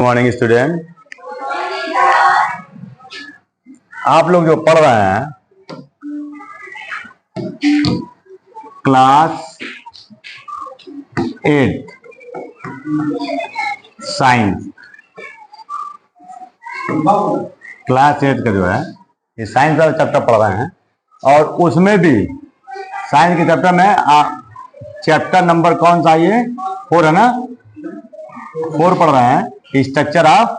Good morning student. आप लोग जो पढ़ रहे हैं क्लास 8 साइंस, क्लास 8 का जो है ये साइंस का चैप्टर पढ़ रहे हैं और उसमें भी साइंस के चैप्टर में चैप्टर नंबर कौन सा ये 4 है ना, 4 पढ़ रहे हैं। Structure of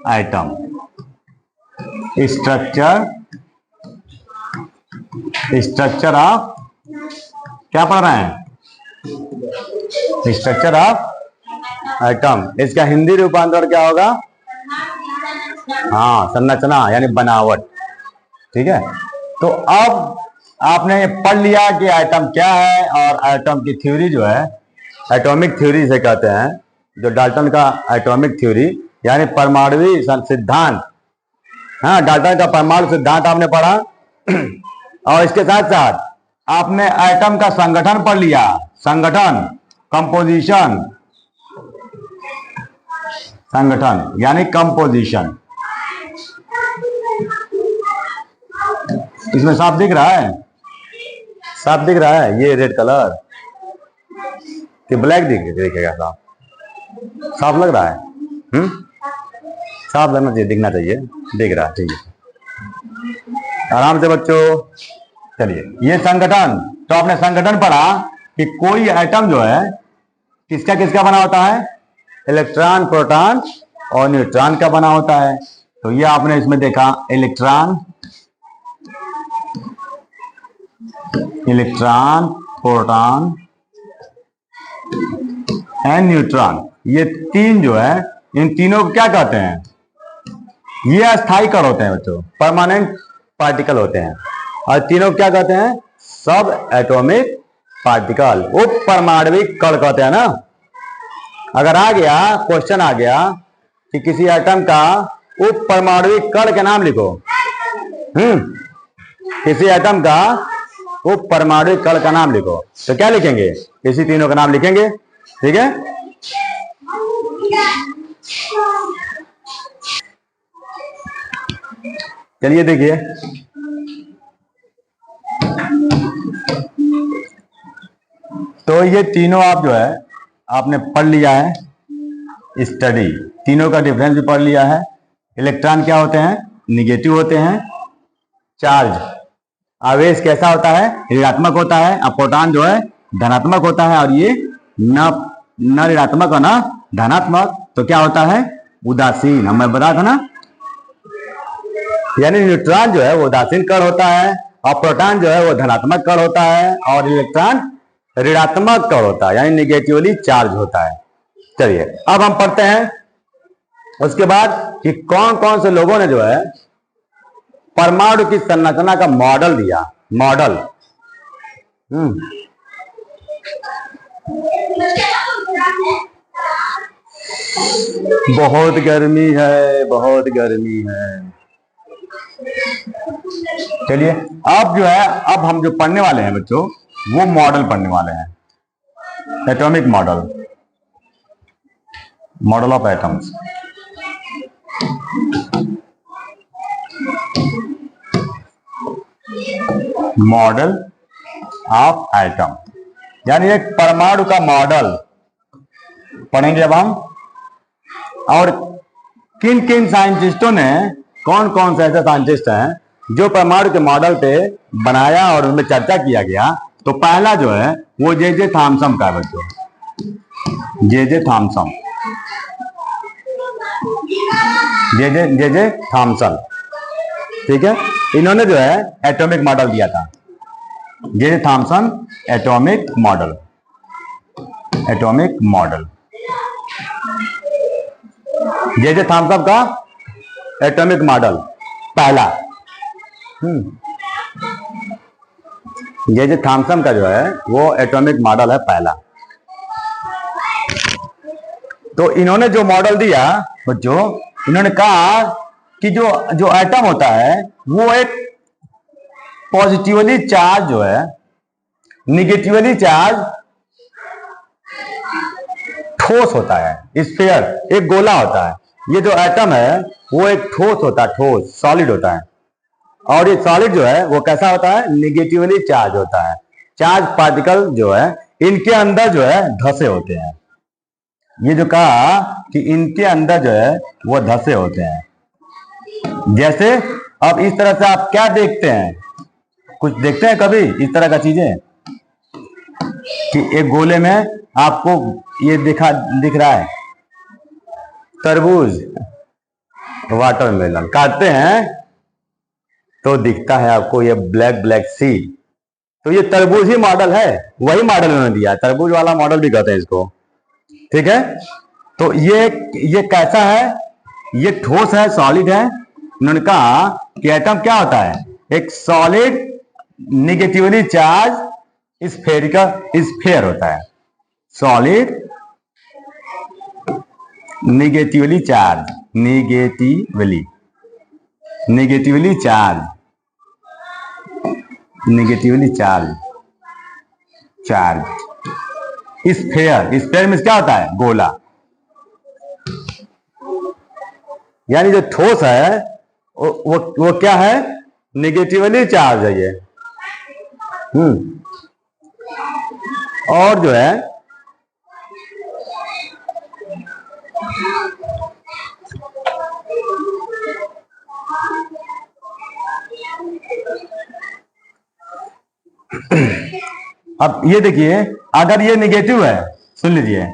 item, structure of क्या पढ़ रहे हैं? Structure of item. इसका हिंदी रूपांतर क्या होगा? हाँ, संरचना यानी बनावट। ठीक है, तो अब आपने पढ़ लिया कि आइटम क्या है और आइटम की थ्योरी जो है एटॉमिक थ्योरी से कहते हैं, जो डाल्टन का एटॉमिक थ्योरी यानी परमाणु सिद्धांत। हाँ, डाल्टन का परमाणु सिद्धांत आपने पढ़ा और इसके साथ साथ आपने एटम का संगठन पढ़ लिया। संगठन, कंपोजिशन, संगठन यानी कंपोजिशन। इसमें साफ दिख रहा है? साफ दिख रहा है ये रेड कलर कि ब्लैक दिखेगा? साफ साफ लग रहा है? साफ लगना चाहिए, दिखना चाहिए। दिख रहा है, ठीक है। आराम से बच्चों, चलिए ये संगठन। तो आपने संगठन पढ़ा कि कोई एटम जो है किसका किसका बना होता है? इलेक्ट्रॉन, प्रोटॉन और न्यूट्रॉन का बना होता है। तो ये आपने इसमें देखा इलेक्ट्रॉन, प्रोटॉन एंड न्यूट्रॉन। ये तीन जो है, इन तीनों को क्या कहते हैं? ये अस्थायी कण होते हैं बच्चों, परमानेंट पार्टिकल होते हैं। और तीनों क्या कहते हैं? सब एटॉमिक पार्टिकल, उप परमाणविक कण कहते हैं ना। अगर आ गया क्वेश्चन आ गया कि किसी एटम का उप परमाणविक कण के नाम लिखो, किसी एटम का उप परमाणविक कण का नाम लिखो, तो क्या लिखेंगे? इसी तीनों का नाम लिखेंगे। ठीक है, चलिए देखिए, तो ये तीनों आप जो है आपने पढ़ लिया है स्टडी। तीनों का डिफरेंस भी पढ़ लिया है। इलेक्ट्रॉन क्या होते हैं? निगेटिव होते हैं। चार्ज, आवेश कैसा होता है? ऋणात्मक होता है। और प्रोटॉन जो है धनात्मक होता है। और ये न ऋणात्मक और न धनात्मक, तो क्या होता है? उदासीन। हमें बता था ना, यानी न्यूट्रॉन जो है वो उदासीन कण होता है और प्रोटॉन जो है वो धनात्मक कण होता है और इलेक्ट्रॉन ऋणात्मक कण होता है, यानी निगेटिवली चार्ज होता है। चलिए अब हम पढ़ते हैं उसके बाद कि कौन कौन से लोगों ने जो है परमाणु की संरचना का मॉडल दिया। मॉडल, बहुत गर्मी है, बहुत गर्मी है। चलिए अब जो है, अब हम जो पढ़ने वाले हैं बच्चों, वो मॉडल पढ़ने वाले हैं। Atomic model, model of atoms. Model of atom यानी एक परमाणु का मॉडल पढ़ेंगे अब हम। और किन किन साइंटिस्टों ने, कौन कौन से ऐसे साइंटिस्ट हैं जो परमाणु के मॉडल पे बनाया और उनमें चर्चा किया गया। तो पहला जो है वो जे थॉमसन का है बच्चों। J Thomson, J Thomson. ठीक है, इन्होंने जो है एटॉमिक मॉडल दिया था। J Thomson atomic model, atomic model. J Thomson का एटॉमिक मॉडल पहला। जे थॉमसन का जो है वो एटॉमिक मॉडल है पहला। तो इन्होंने जो मॉडल दिया बच्चों, इन्होंने कहा कि जो एटम होता है वो एक पॉजिटिवली चार्ज जो है, निगेटिवली चार्ज ठोस होता है, स्फीयर, एक गोला होता है। ये जो एटम है वो एक ठोस होता है, ठोस सॉलिड होता है। और ये सॉलिड जो है वो कैसा होता है, निगेटिवली चार्ज होता है। चार्ज पार्टिकल जो है इनके अंदर जो है धसे होते हैं। ये जो कहा कि इनके अंदर जो है वो धसे होते हैं। जैसे अब इस तरह से आप क्या देखते हैं, कुछ देखते हैं कभी इस तरह का चीजें कि एक गोले में आपको ये दिख रहा है तरबूज, वाटरमेलन, काटते हैं तो दिखता है आपको ये ब्लैक ब्लैक सीड। तो ये तरबूज ही मॉडल है, वही मॉडल उन्होंने दिया है, तरबूज वाला मॉडल भी कहते हैं इसको। ठीक है, तो ये कैसा है, ये ठोस है, सॉलिड है। उन्होंने कहा कि एटम क्या होता है, एक सॉलिड निगेटिवली चार्ज स्फेयर होता है। Solid negatively charge, negatively charge sphere में क्या होता है, गोला। यानी जो ठोस है वो क्या है, निगेटिवली चार्ज है ये। और जो है अब ये देखिए, अगर ये निगेटिव है, सुन लीजिए,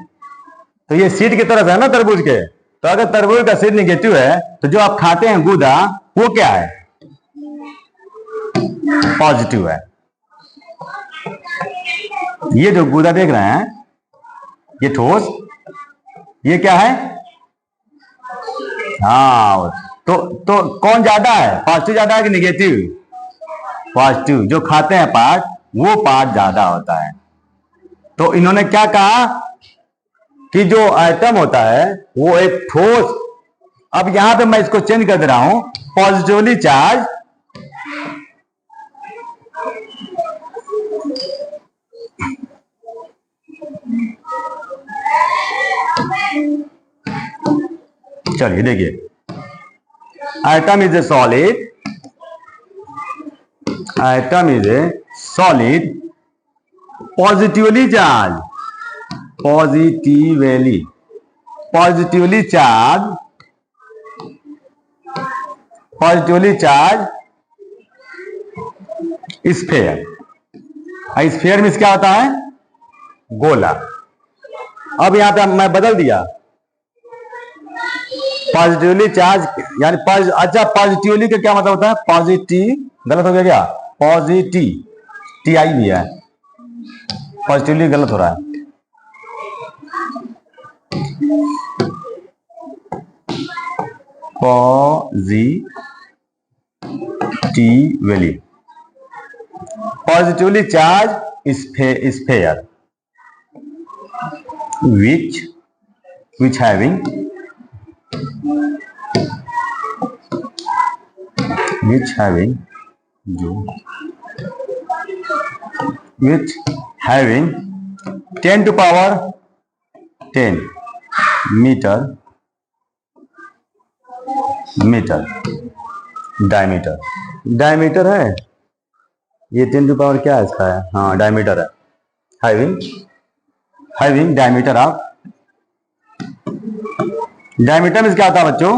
तो ये सीड की तरफ है ना तरबूज के, तो अगर तरबूज का सीड निगेटिव है तो जो आप खाते हैं गूदा वो क्या है, पॉजिटिव है। ये जो गूदा देख रहे हैं, ये ठोस, ये क्या है, हाँ, तो कौन ज्यादा है, पॉजिटिव ज्यादा है कि निगेटिव, पॉजिटिव। जो खाते हैं पार्ट, वो पार्ट ज्यादा होता है। तो इन्होंने क्या कहा कि जो एटम होता है वो एक ठोस, अब यहां पे मैं इसको चेंज कर दे रहा हूं, पॉजिटिवली चार्ज चलिए देखिए, atom is a solid, positively charge sphere. Sphere में क्या होता है, गोला। अब यहां पे मैं बदल दिया, पॉजिटिवली चार्ज यानी अच्छा, पॉजिटिवली का क्या मतलब होता है, पॉजिटिव, गलत हो गया क्या, पॉजिटिव, TI भी है, पॉजिटिवली गलत हो रहा है। Positively charge sphere which having which having 10 to power 10 meter diameter है। ये 10 टू पावर क्या है इसका है, हाँ डायमीटर है, हैविंग डायमीटर ऑफ, डायमीटर में क्या होता है बच्चों,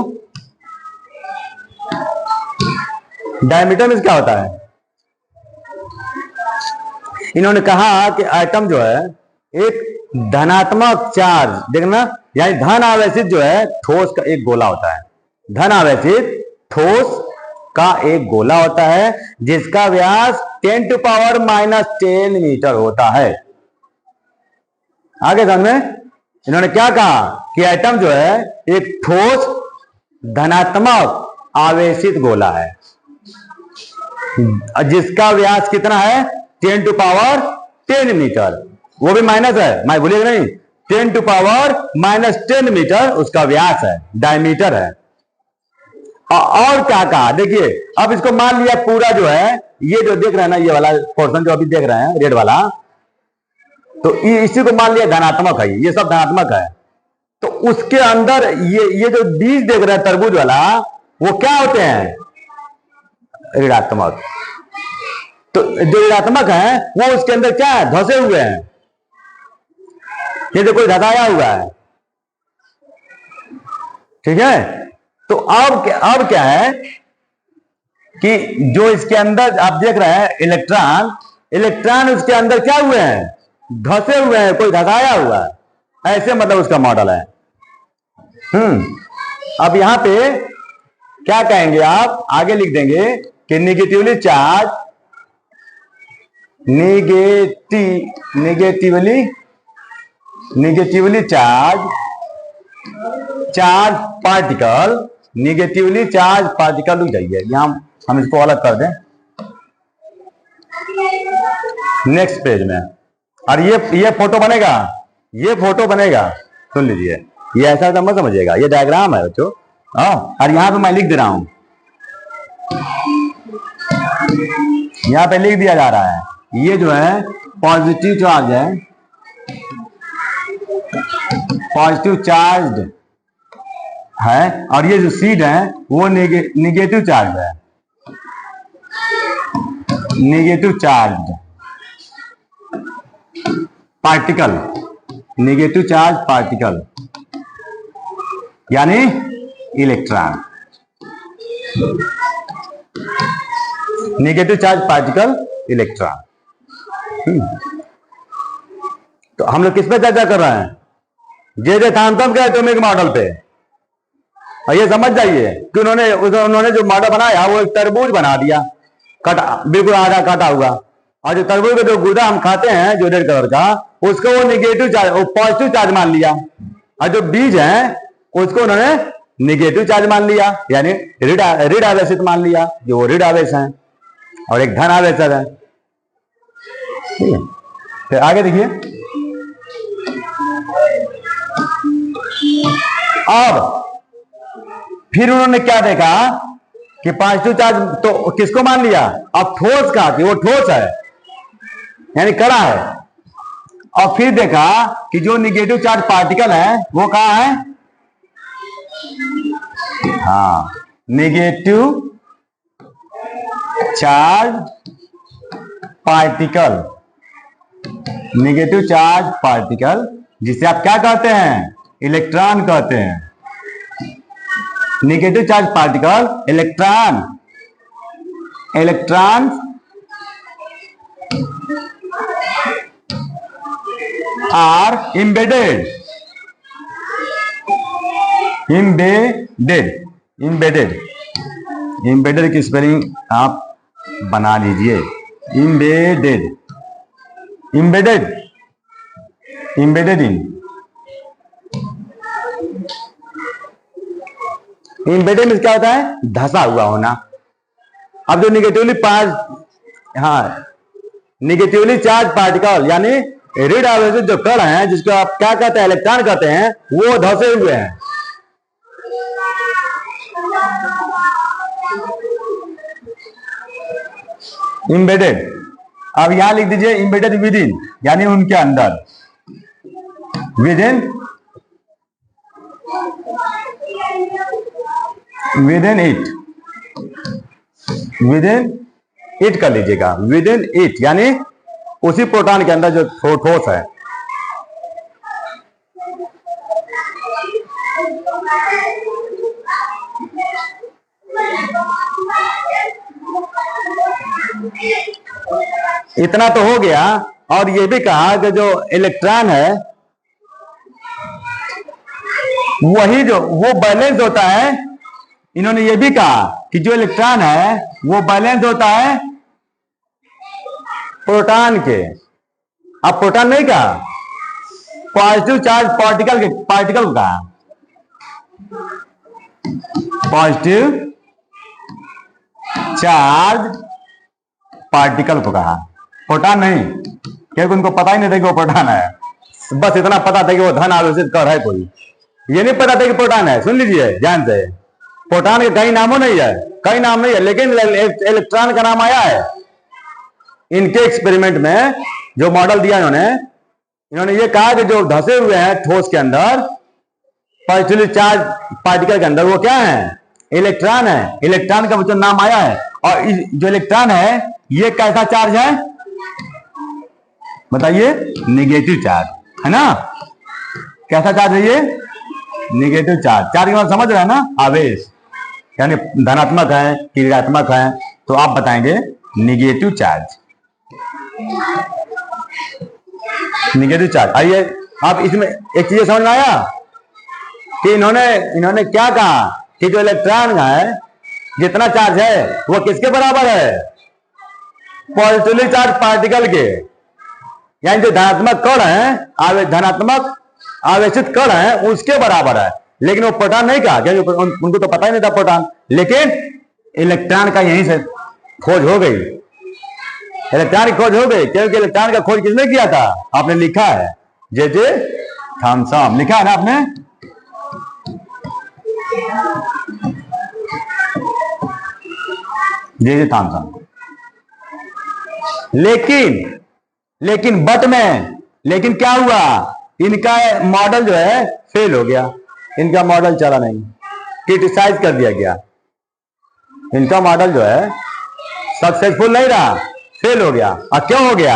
डायमीटर में क्या होता है, इन्होंने कहा कि एटम जो है एक धनात्मक चार्ज, देखना, यानी धन आवेशित जो है ठोस का एक गोला होता है, धन आवेशित ठोस का एक गोला होता है जिसका व्यास 10 टू पावर -10 मीटर होता है। आगे समझ में, इन्होंने क्या कहा कि एटम जो है एक ठोस धनात्मक आवेशित गोला है जिसका व्यास कितना है, 10 टू पावर 10 मीटर, वो भी माइनस है, मैं भूलिएगा नहीं, 10 टू पावर -10 मीटर उसका व्यास है, डायमीटर है। और क्या कहा, देखिए, अब इसको मान लिया पूरा जो है, ये जो देख रहे हैं ना, ये वाला पोर्शन जो अभी देख रहे हैं रेड वाला, तो इसी को मान लिया धनात्मक है, ये सब धनात्मक है। तो उसके अंदर ये जो बीज देख रहे हैं तरबूज वाला, वो क्या होते हैं? ऋणात्मक। तो जो ऋणात्मक है वो उसके अंदर क्या है? धंसे हुए हैं। ये तो कोई धसाया हुआ है, ठीक है। तो अब क्या है कि जो इसके अंदर आप देख रहे हैं इलेक्ट्रॉन उसके अंदर क्या हुए हैं? धसे हुए हैं, कोई धसाया हुआ है, ऐसे मतलब उसका मॉडल है। अब यहां पे क्या कहेंगे आप? आगे लिख देंगे कि negatively charge particle, negatively charge particle रुक जाइए, यहां हम इसको अलग कर दें नेक्स्ट पेज में। और ये फोटो बनेगा, ये फोटो बनेगा, सुन लीजिए, ये ऐसा तो मत समझिएगा, ये डायग्राम है बच्चों। और यहां पे मैं लिख दे रहा हूं, यहां पे लिख दिया जा रहा है, ये जो है पॉजिटिव चार्ज है, पॉजिटिव चार्ज है, और ये जो सीड है वो निगेटिव चार्ज है, negative charge particle, negative charge particle यानी electron, negative charge particle electron. तो हम लोग किस पे चर्चा कर रहे हैं? जे थॉम्पसन के एटॉमिक मॉडल पे। और ये समझ जाइए कि उन्होंने जो मॉडल बनाया वो एक तरबूज बना दिया, कटा, बिल्कुल आधा कटा हुआ, और जो तरबूज का जो गुदा हम खाते हैं जो रेड कलर का, उसको वो निगेटिव चार्ज, वो पॉजिटिव चार्ज मान लिया, और जो बीज है उसको उन्होंने निगेटिव चार्ज मान लिया, यानी ऋण आवेशित मान लिया, जो वो ऋण आवेश है, और एक धन आवेश है। ठीक है, फिर आगे देखिए। अब फिर उन्होंने क्या देखा कि पॉजिटिव चार्ज तो किसको मान लिया? अब ठोस का, कि वो ठोस है यानी कड़ा है। और फिर देखा कि जो निगेटिव चार्ज पार्टिकल है वो कहां है? हाँ, negative charge particle, negative charge particle, जिसे आप क्या कहते हैं? इलेक्ट्रॉन कहते हैं। Negative charge particle electron are embedded की स्पेलिंग आप बना लीजिए, embedded embedded में क्या होता है? धसा हुआ होना। अब जो निगेटिवली चार्ज पार्टिकल यानी ऋण आवेशित जो कण हैं, जिसको आप क्या कहते हैं? इलेक्ट्रॉन कहते हैं, वो धसे हुए हैं। एम्बेडेड, अब यहां लिख दीजिए एम्बेडेड विद इन, यानी उनके अंदर, विद इन इट कर लीजिएगा, विद इन इट यानी उसी प्रोटॉन के अंदर जो ठोस है। इतना तो हो गया। और ये भी कहा कि जो इलेक्ट्रॉन है वही जो वो बैलेंस होता है। इन्होंने ये भी कहा कि जो इलेक्ट्रॉन है वो बैलेंस होता है प्रोटॉन के। अब प्रोटॉन नहीं कहा, पॉजिटिव चार्ज पार्टिकल को कहा, पॉजिटिव चार्ज पार्टिकल को कहा, प्रोटॉन नहीं, क्योंकि उनको पता ही नहीं था कि वो प्रोटॉन है। बस इतना पता था कि वो धन आवेशित कण है कोई, ये नहीं पता था कि प्रोटॉन है। सुन लीजिए ध्यान से, प्रोटॉन के कई नामों नहीं है, कई नाम नहीं है, लेकिन इलेक्ट्रॉन का नाम आया है। इनके एक्सपेरिमेंट में जो मॉडल दिया इन्होंने ये कहा कि जो धसे हुए हैं ठोस के अंदर पॉजिटिवली चार्ज पार्टिकल के अंदर वो क्या है? इलेक्ट्रॉन है। इलेक्ट्रॉन का जो नाम आया है, और जो इलेक्ट्रॉन है ये कैसा चार्ज है बताइए? निगेटिव चार्ज है ना। कैसा चार्ज है ये? Negative charge. चार्ज के बाद समझ रहे हैं ना? आवेश, यानी धनात्मक है कि ऋणात्मक है, तो आप बताएंगे निगेटिव चार्ज। Negative charge. आइए आप इसमें एक चीज समझ में आया कि इन्होंने क्या कहा कि जो इलेक्ट्रॉन का है जितना चार्ज है वो किसके बराबर है? पॉजिटिवली चार्ज पार्टिकल के, यानी जो धनात्मक कण है, धनात्मक आवेशित कण है उसके बराबर है। लेकिन वो प्रोटॉन नहीं कहा, क्योंकि उनको तो पता ही नहीं था प्रोटॉन। लेकिन इलेक्ट्रॉन का यहीं से खोज हो गई। इलेक्ट्रॉन की खोज हो गई क्योंकि इलेक्ट्रॉन का खोज किसने किया था? आपने लिखा है जे थॉमसन, लिखा है ना आपने? J Thomson. लेकिन क्या हुआ? इनका मॉडल जो है फेल हो गया। इनका मॉडल चला नहीं, क्रिटिसाइज कर दिया गया। इनका मॉडल जो है सक्सेसफुल नहीं रहा, फेल हो गया। और क्यों हो गया?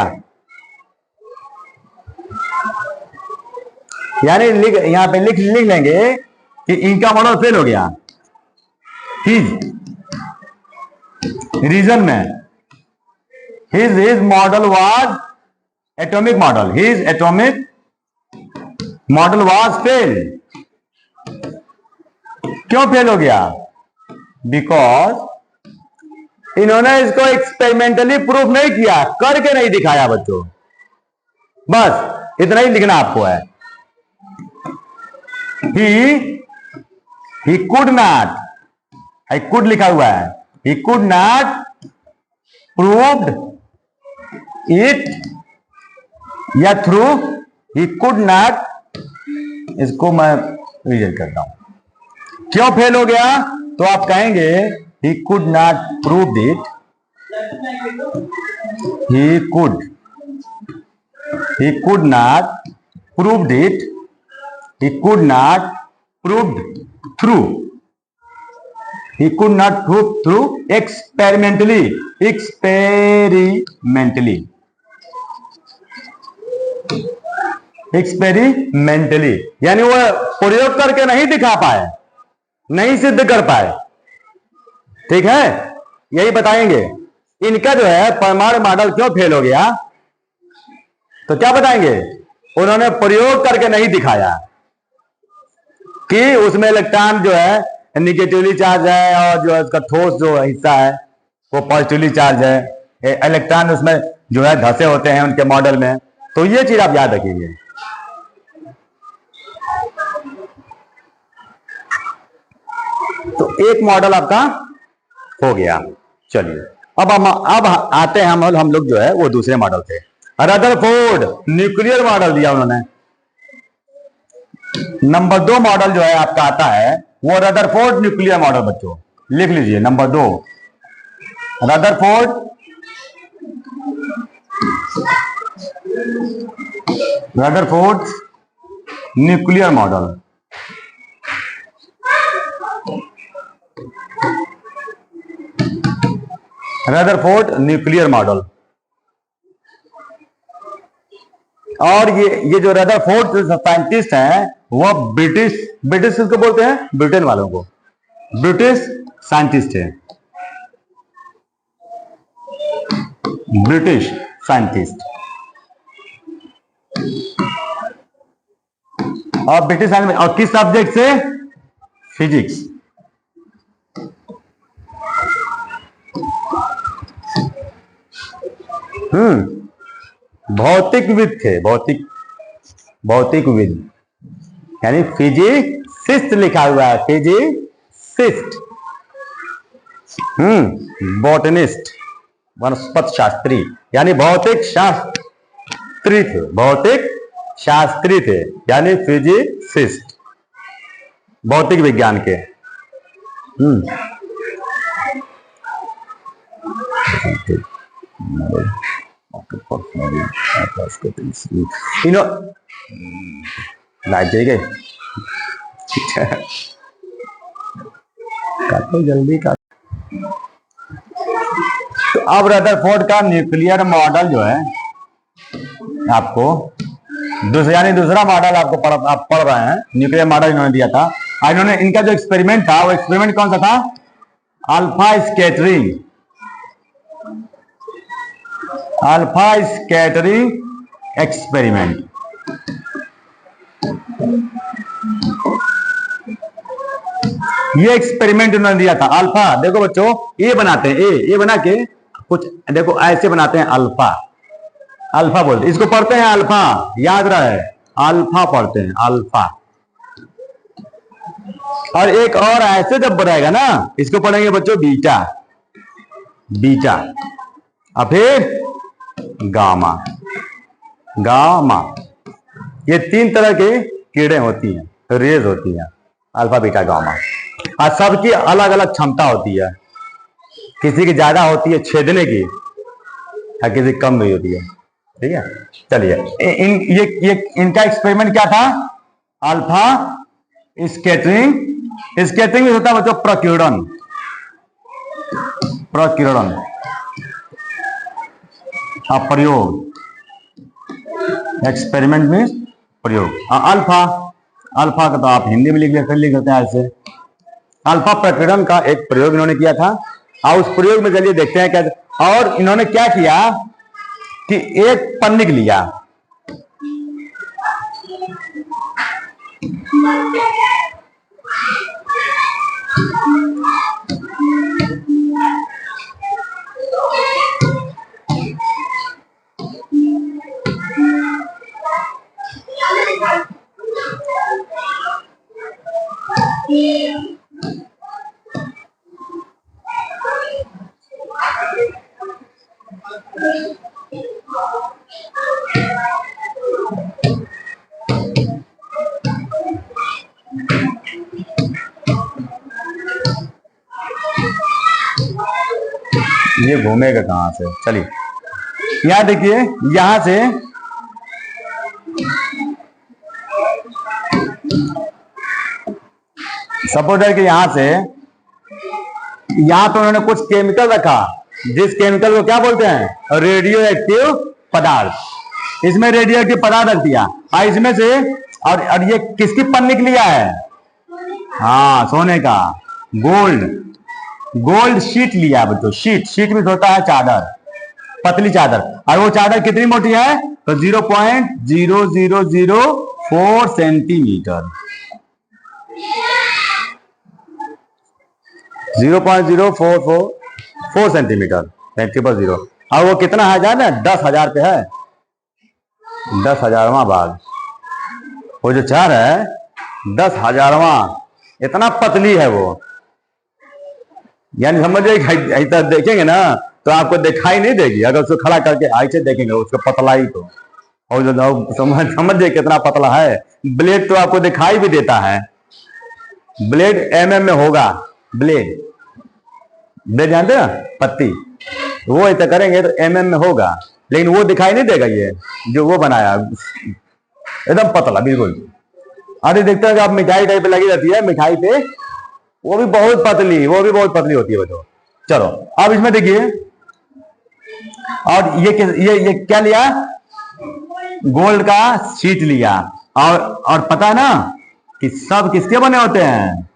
यानी यहां पे लिख लेंगे कि इनका मॉडल फेल हो गया। रीजन में his model was atomic model. His atomic model was fail. क्यों फेल हो गया? बिकॉज इन्होंने इसको एक्सपेरिमेंटली प्रूफ नहीं किया, करके नहीं दिखाया बच्चों। बस इतना ही लिखना आपको है। he could not, I could लिखा हुआ है, he could not proved it, या थ्रू he could not, इसको मैं रिजेक्ट करता हूं। क्यों फेल हो गया? तो आप कहेंगे he could not prove it, he could not proved it, he could not proved through, he could not prove through experimentally, यानी वो प्रयोग करके नहीं दिखा पाए, नहीं सिद्ध कर पाए। ठीक है, यही बताएंगे। इनका जो है परमाणु मॉडल क्यों फेल हो गया, तो क्या बताएंगे? उन्होंने प्रयोग करके नहीं दिखाया कि उसमें इलेक्ट्रॉन जो है निगेटिवली चार्ज है, और जो है उसका ठोस जो हिस्सा है वो पॉजिटिवली चार्ज है। इलेक्ट्रॉन उसमें जो है धसे होते हैं उनके मॉडल में। तो ये चीज आप याद रखिए। तो एक मॉडल आपका हो गया। चलिए अब आते हैं हम लोग जो है वो दूसरे मॉडल थे। रदरफोर्ड न्यूक्लियर मॉडल दिया उन्होंने। नंबर 2 मॉडल जो है आपका आता है वो रदरफोर्ड न्यूक्लियर मॉडल। बच्चों लिख लीजिए number 2, Rutherford nuclear model. Rutherford nuclear model. और ये जो रदरफोर्ड साइंटिस्ट हैं वो ब्रिटिश किसको बोलते हैं? ब्रिटेन वालों को। ब्रिटिश साइंटिस्ट है, ब्रिटिश साइंटिस्ट। और ब्रिटिश साइंटिस्ट, और किस सब्जेक्ट से? फिजिक्स। भौतिकविद थे, भौतिकविद, यानी फिजिसिस्ट लिखा हुआ है, फिजिसिस्ट। बॉटनिस्ट, वनस्पति शास्त्री, यानी भौतिक शास्त्री थे, यानी फिजिसिस्ट, भौतिक विज्ञान के। लाइट जाएगी। काटो जल्दी काट। तो अब रदरफोर्ड का न्यूक्लियर मॉडल जो है आपको यानी दूसरा मॉडल आपको आप पढ़ रहे हैं। न्यूक्लियर मॉडल इन्होंने दिया था। इन्होंने इनका जो एक्सपेरिमेंट था वो एक्सपेरिमेंट कौन सा था? Alpha scattering. Alpha scattering experiment. ये एक्सपेरिमेंट उन्होंने दिया था। अल्फा देखो बच्चों, ए बनाते हैं, ए बना के कुछ देखो ऐसे बनाते हैं। अल्फा अल्फा बोलते, इसको पढ़ते हैं अल्फा, याद रहे अल्फा पढ़ते हैं अल्फा। और एक और ऐसे जब बनाएगा ना, इसको पढ़ेंगे बच्चों बीटा, बीटा और फिर गामा, गामा। ये तीन तरह के कीड़े होती हैं, रेज होती हैं, अल्फा बीटा गामा। और सबकी अलग अलग क्षमता होती है। किसी की ज्यादा होती है छेदने की और किसी की कम भी होती है। ठीक है, चलिए ये इनका एक्सपेरिमेंट क्या था? Alpha scattering. स्कैटरिंग में होता है बच्चों प्रकीर्णन, प्रकीर्णन और प्रयोग। एक्सपेरिमेंट में प्रयोग। अल्फा, अल्फा का तो आप हिंदी में लिख सकते हैं ऐसे। अल्फा प्रकीर्णन का एक प्रयोग इन्होंने किया था। और उस प्रयोग में चलिए देखते हैं क्या। और इन्होंने क्या किया कि एक पन्निक लिया, ये घूमेगा कहां से? चलिए यहां देखिए, यहां से सपोज है कि यहां से यहां तो उन्होंने कुछ केमिकल रखा, जिस केमिकल को क्या बोलते हैं? रेडियो एक्टिव पदार्थ। इसमें रेडियो एक्टिव पदार्थ रख दिया। इसमें से और ये किसकी पन्निक लिया है? हाँ, सोने का, गोल्ड, गोल्ड शीट लिया बच्चों। शीट, शीट में होता है चादर, पतली चादर। और वो चादर कितनी मोटी है? तो 0.0004 सेंटीमीटर, 0.0444 सेंटीमीटर, 0.0। और वो कितना है जाने? 10,000 पे है, 10,000वां भाग। वो जो चार है 10,000वां, इतना पतली है वो। यानी समझिए ऐसा देखेंगे ना तो आपको दिखाई नहीं देगी। अगर उसको खड़ा करके ऐसे देखेंगे उसको पतला ही तो, और जो समझिए कितना पतला है। ब्लेड तो आपको दिखाई भी देता है, ब्लेड mm में होगा। ब्लेड, ब्लेड जानते हैं पत्ती, वो ऐसा करेंगे तो mm में होगा, लेकिन वो दिखाई नहीं देगा। ये जो वो बनाया एकदम पतला बिल्कुल। अरे देखते हैं आप मिठाई टाइप पे लगी रहती है, मिठाई पे वो भी बहुत पतली, वो भी बहुत पतली होती है वो तो। चलो अब इसमें देखिए, और ये क्या लिया? गोल्ड का शीट लिया। और पता है ना कि सब किसके बने होते हैं?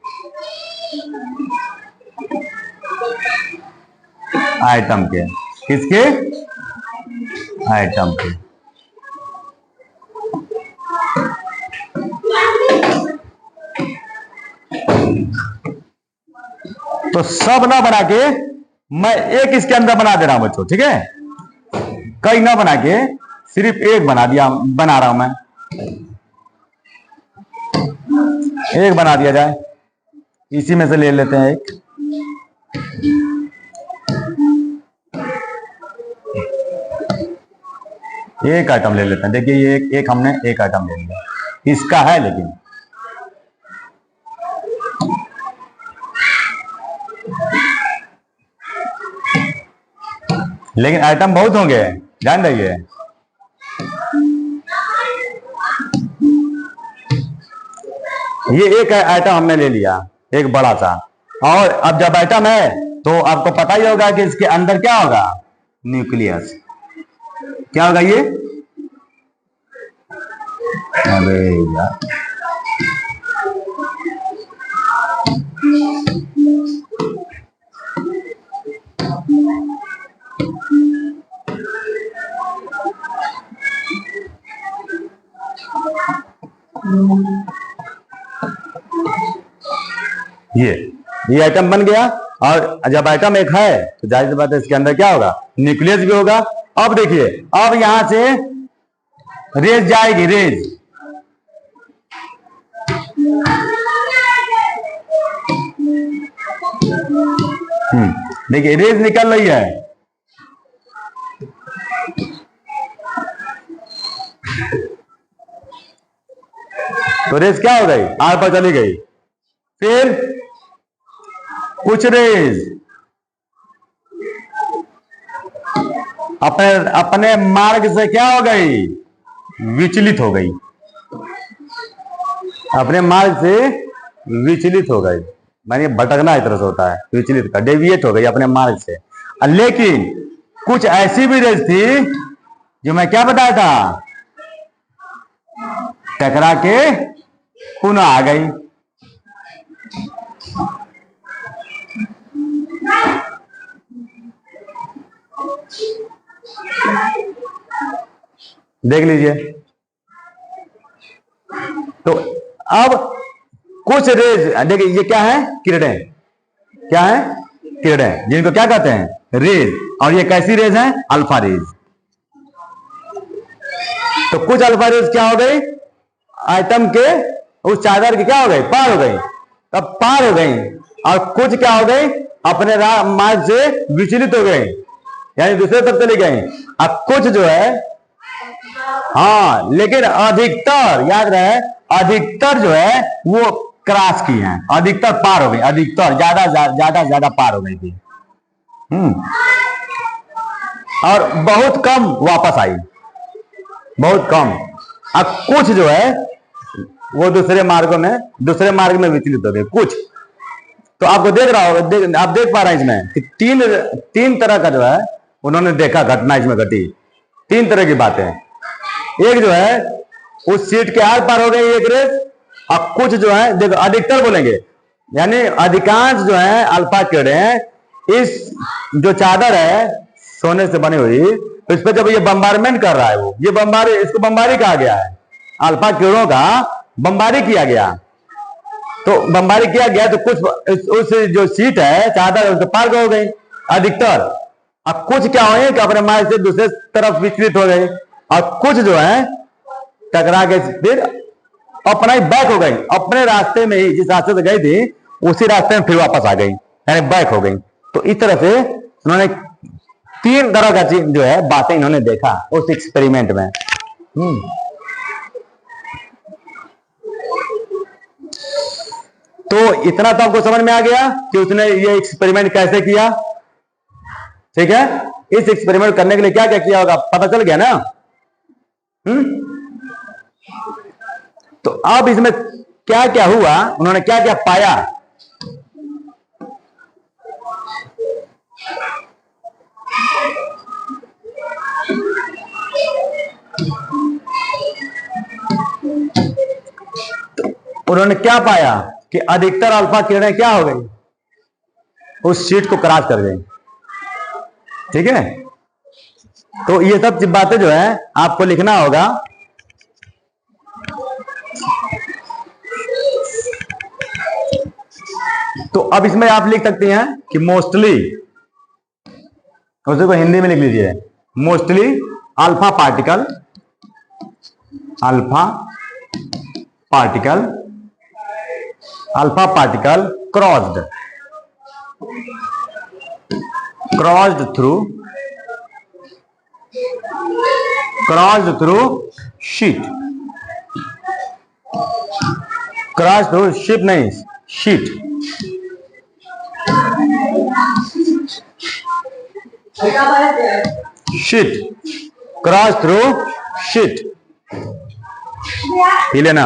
आइटम के। किसके? आइटम के। तो सब ना बना के मैं एक इसके अंदर बना दे रहा हूं बच्चों, ठीक है? कई ना बना के सिर्फ एक बना रहा हूं मैं। एक बना दिया जाए, इसी में से ले लेते हैं एक। एक आइटम ले लेते हैं। देखिए ये एक हमने एक आइटम ले लिया, इसका है लेकिन आइटम बहुत होंगे, ध्यान रखिए। ये एक आइटम हमने ले लिया, एक बड़ा सा। और अब जब आइटम है तो आपको पता ही होगा कि इसके अंदर क्या होगा, न्यूक्लियस। क्या होगा ये, अरे यार ये आइटम बन गया। और जब आइटम एक है तो जाहिर सी बात है इसके अंदर क्या होगा, न्यूक्लियस भी होगा। अब देखिए, अब यहां से रेज जाएगी, रेज। देखिए रेज निकल रही है। तो रेज क्या हो गई, आर पर चली गई। फिर कुछ रेज अपने मार्ग से क्या हो गई, विचलित हो गई। अपने मार्ग से विचलित हो गई, मानिए भटकना इस तरह से होता है, विचलित का, डेविएट हो गई अपने मार्ग से। लेकिन कुछ ऐसी भी रेज थी जो मैं क्या बताया था, टकरा के पुनः आ गई। देख लीजिए। तो अब कुछ रेज, देखिए ये क्या है, किरणें। क्या है, किरणें, जिनको क्या कहते हैं, रेज। और ये कैसी रेज है, अल्फा रेज। तो कुछ अल्फा रेज क्या हो गई, आइटम के उस चादर की क्या हो गई, पार हो गई। अब पार हो गई। और कुछ क्या हो गई, अपने मार्ग से विचलित हो गई, यानी दूसरे तरफ चली गई। अब कुछ जो है, हाँ, लेकिन अधिकतर याद रहे, अधिकतर जो है वो क्रॉस की है, अधिकतर पार हो गई, अधिकतर ज्यादा पार हो गई थी। और बहुत कम वापस आई, बहुत कम। अब कुछ जो है वो दूसरे मार्ग में विचलित हो गए कुछ। तो आपको देख रहा होगा, आप देख पा रहे हैं इसमें कि तीन तरह का जो है उन्होंने देखा, घटना इसमें घटी। तीन तरह की बातें। एक जो है उस सीट के आर पार हो गई एक रेस, और कुछ जो है, देखो अधिकतर बोलेंगे, यानी अधिकांश जो है अल्फा किरणें इस जो चादर है सोने से बनी हुई, तो इस पर जब ये बम्बारमेंट कर रहा है, वो ये इसको बम्बारी कहा गया है, अल्फा किरणों का बम्बारी किया गया। तो बम्बारी किया गया तो कुछ उस जो सीट है चादर उसके पार हो गई अधिकतर। अब कुछ क्या हुए कि अपने मार्ग से दूसरे तरफ विचलित हो गए, और कुछ जो है टकरा के फिर अपना ही बैक हो गई, अपने रास्ते में ही, जिस रास्ते से गई थी उसी रास्ते में फिर वापस आ गई, यानी बैक हो गई। तो इस तरह से उन्होंने तीन तरह का चीज जो है बातें इन्होंने देखा उस एक्सपेरिमेंट में। तो इतना तो आपको समझ में आ गया कि उसने ये एक्सपेरिमेंट कैसे किया। ठीक है, इस एक्सपेरिमेंट करने के लिए क्या क्या किया होगा पता चल गया ना। तो अब इसमें क्या क्या हुआ, उन्होंने क्या क्या पाया। उन्होंने क्या पाया कि अधिकतर अल्फा किरणें क्या हो गई, उस शीट को क्रॉस कर गई। ठीक है, तो ये सब बातें जो है आपको लिखना होगा। तो अब इसमें आप लिख सकते हैं कि मोस्टली, उसे को हिंदी में लिख लीजिए, mostly alpha particle crossed through sheet, crossed through ship नहीं, sheet, crossed through sheet, ही लेना।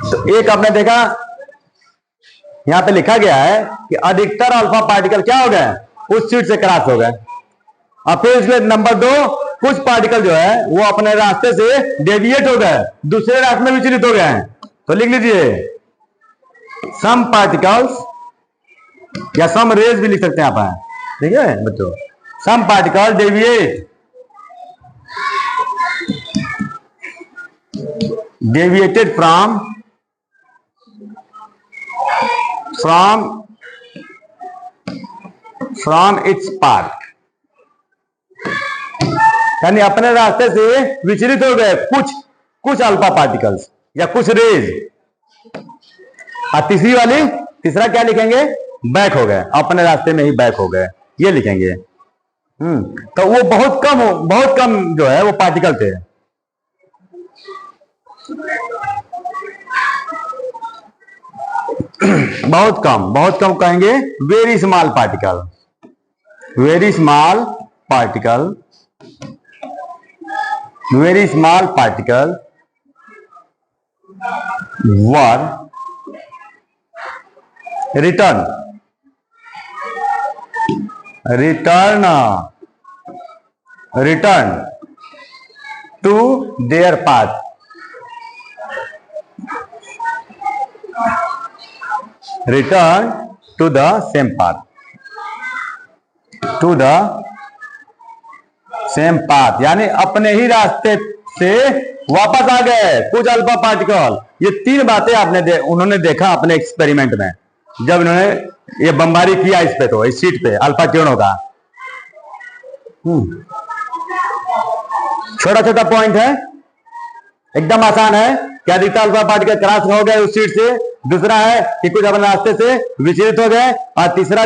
तो एक आपने देखा यहां पे लिखा गया है कि अधिकतर अल्फा पार्टिकल क्या हो गए, उस सीट से क्रॉस हो गए। और फिर इसमें नंबर 2, कुछ पार्टिकल जो है वो अपने रास्ते से डेविएट हो गए, दूसरे रास्ते में विचलित हो गए हैं। तो लिख लीजिए सम पार्टिकल्स, या सम रेज भी लिख सकते हैं आप, ठीक है बच्चों। Some particle deviated from its path, यानी अपने रास्ते से विचलित हो गए कुछ अल्फा पार्टिकल्स या कुछ रेज। और तीसरा क्या लिखेंगे, बैक हो गए, अपने रास्ते में ही बैक हो गए, ये लिखेंगे। तो वो बहुत कम जो है वो पार्टिकल थे। बहुत कम कहेंगे, very small particle were return to their path, return to the same path, यानी अपने ही रास्ते से वापस आ गए कुछ अल्फा पार्टिकल। ये 3 बातें उन्होंने देखा अपने एक्सपेरिमेंट में, जब इन्होंने ये बमबारी किया इस पे, तो इस शीट पे अल्फा किरणों का। छोटा पॉइंट है, एकदम आसान है कि अधिकतर अल्फा पार्टिकल क्रॉस हो गए उस शीट से। दूसरा है कि कुछ अपने रास्ते से विचलित हो गए। और तीसरा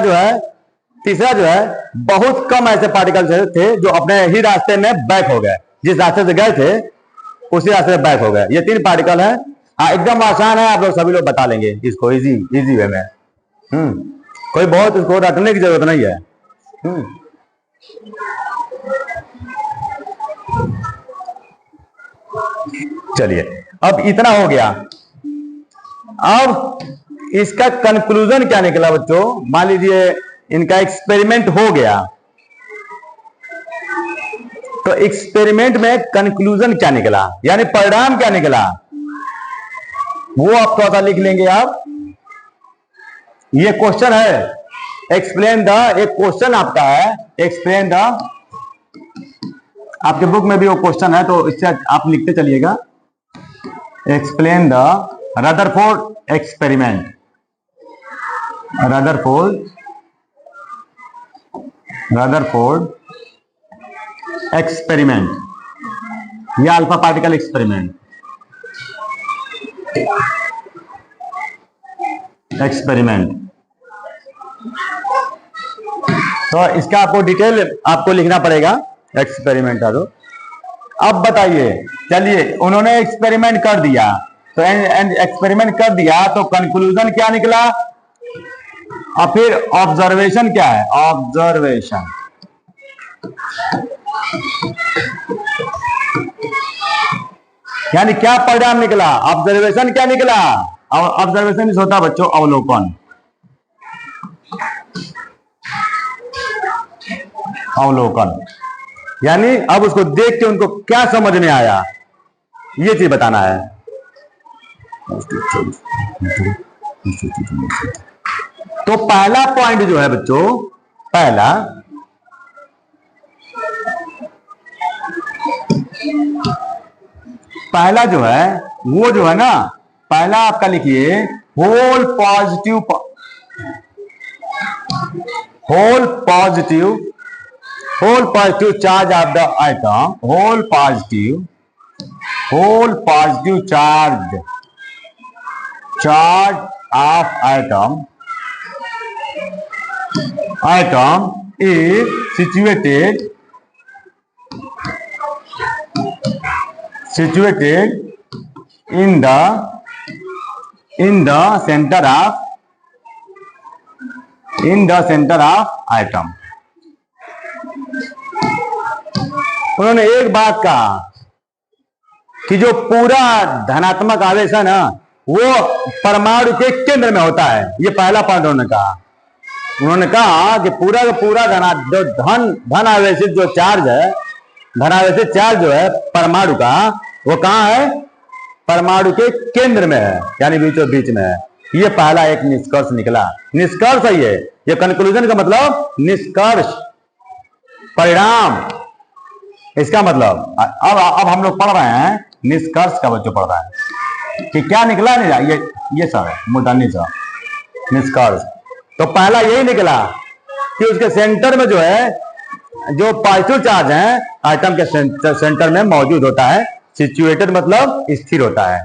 जो है बहुत कम ऐसे पार्टिकल थे जो अपने ही रास्ते में बैक हो गए, जिस रास्ते से गए थे उसी रास्ते से बैक हो गए। ये 3 पार्टिकल है। हाँ, एकदम आसान है, आप लोग सभी लोग बता लेंगे इसको इजी वे में। कोई बहुत इसको रटने की जरूरत नहीं है। चलिए, अब इतना हो गया। अब इसका कंक्लूजन क्या निकला बच्चों? मान लीजिए इनका एक्सपेरिमेंट हो गया, तो एक्सपेरिमेंट में कंक्लूजन क्या निकला, यानी परिणाम क्या निकला, वो आप थोड़ा सा लिख लेंगे आप। ये क्वेश्चन है, एक्सप्लेन द, एक क्वेश्चन आपका है, एक्सप्लेन द, आपके बुक में भी वो क्वेश्चन है, तो इससे आप लिखते चलिएगा। Explain the Rutherford experiment, Rutherford experiment या अल्फा पार्टिकल एक्सपेरिमेंट, तो इसका आपको डिटेल आपको लिखना पड़ेगा, एक्सपेरिमेंट का। तो अब बताइए, चलिए उन्होंने एक्सपेरिमेंट कर दिया, तो एक्सपेरिमेंट कर दिया तो कंक्लूजन क्या निकला, और फिर ऑब्जर्वेशन क्या है, ऑब्जर्वेशन, यानी क्या परिणाम निकला, ऑब्जर्वेशन क्या निकला। ऑब्जर्वेशन होता बच्चों अवलोकन, यानी अब उसको देख के उनको क्या समझ में आया, ये चीज बताना है। तो पहला पॉइंट जो है बच्चों, पहला जो है वो जो है ना, पहला आपका लिखिए whole positive charge of the item, whole positive charge of item is situated in the center of atom। उन्होंने एक बात कहा कि जो पूरा धनात्मक आवेश है ना, वो परमाणु के केंद्र में होता है। ये पहला पॉइंट उन्होंने कहा कि पूरा का पूरा जो धन आवेशित जो चार्ज है, धनावेशित चार्ज जो है परमाणु का, वो कहाँ है? परमाणु के केंद्र में है, यानी बीचों बीच में है। ये पहला एक निष्कर्ष निकला। निष्कर्ष है ये कंक्लूजन का मतलब निष्कर्ष, परिणाम, इसका मतलब अब हम लोग पढ़ रहे हैं निष्कर्ष का, बच्चों पढ़ रहा है कि क्या निकला नहीं। ये सब है मुद्दा निष्कर्ष। तो पहला यही निकला कि उसके सेंटर में जो है, जो पॉजिटिव चार्ज है आइटम के सेंटर में मौजूद होता है। सिचुएटेड मतलब स्थिर होता है,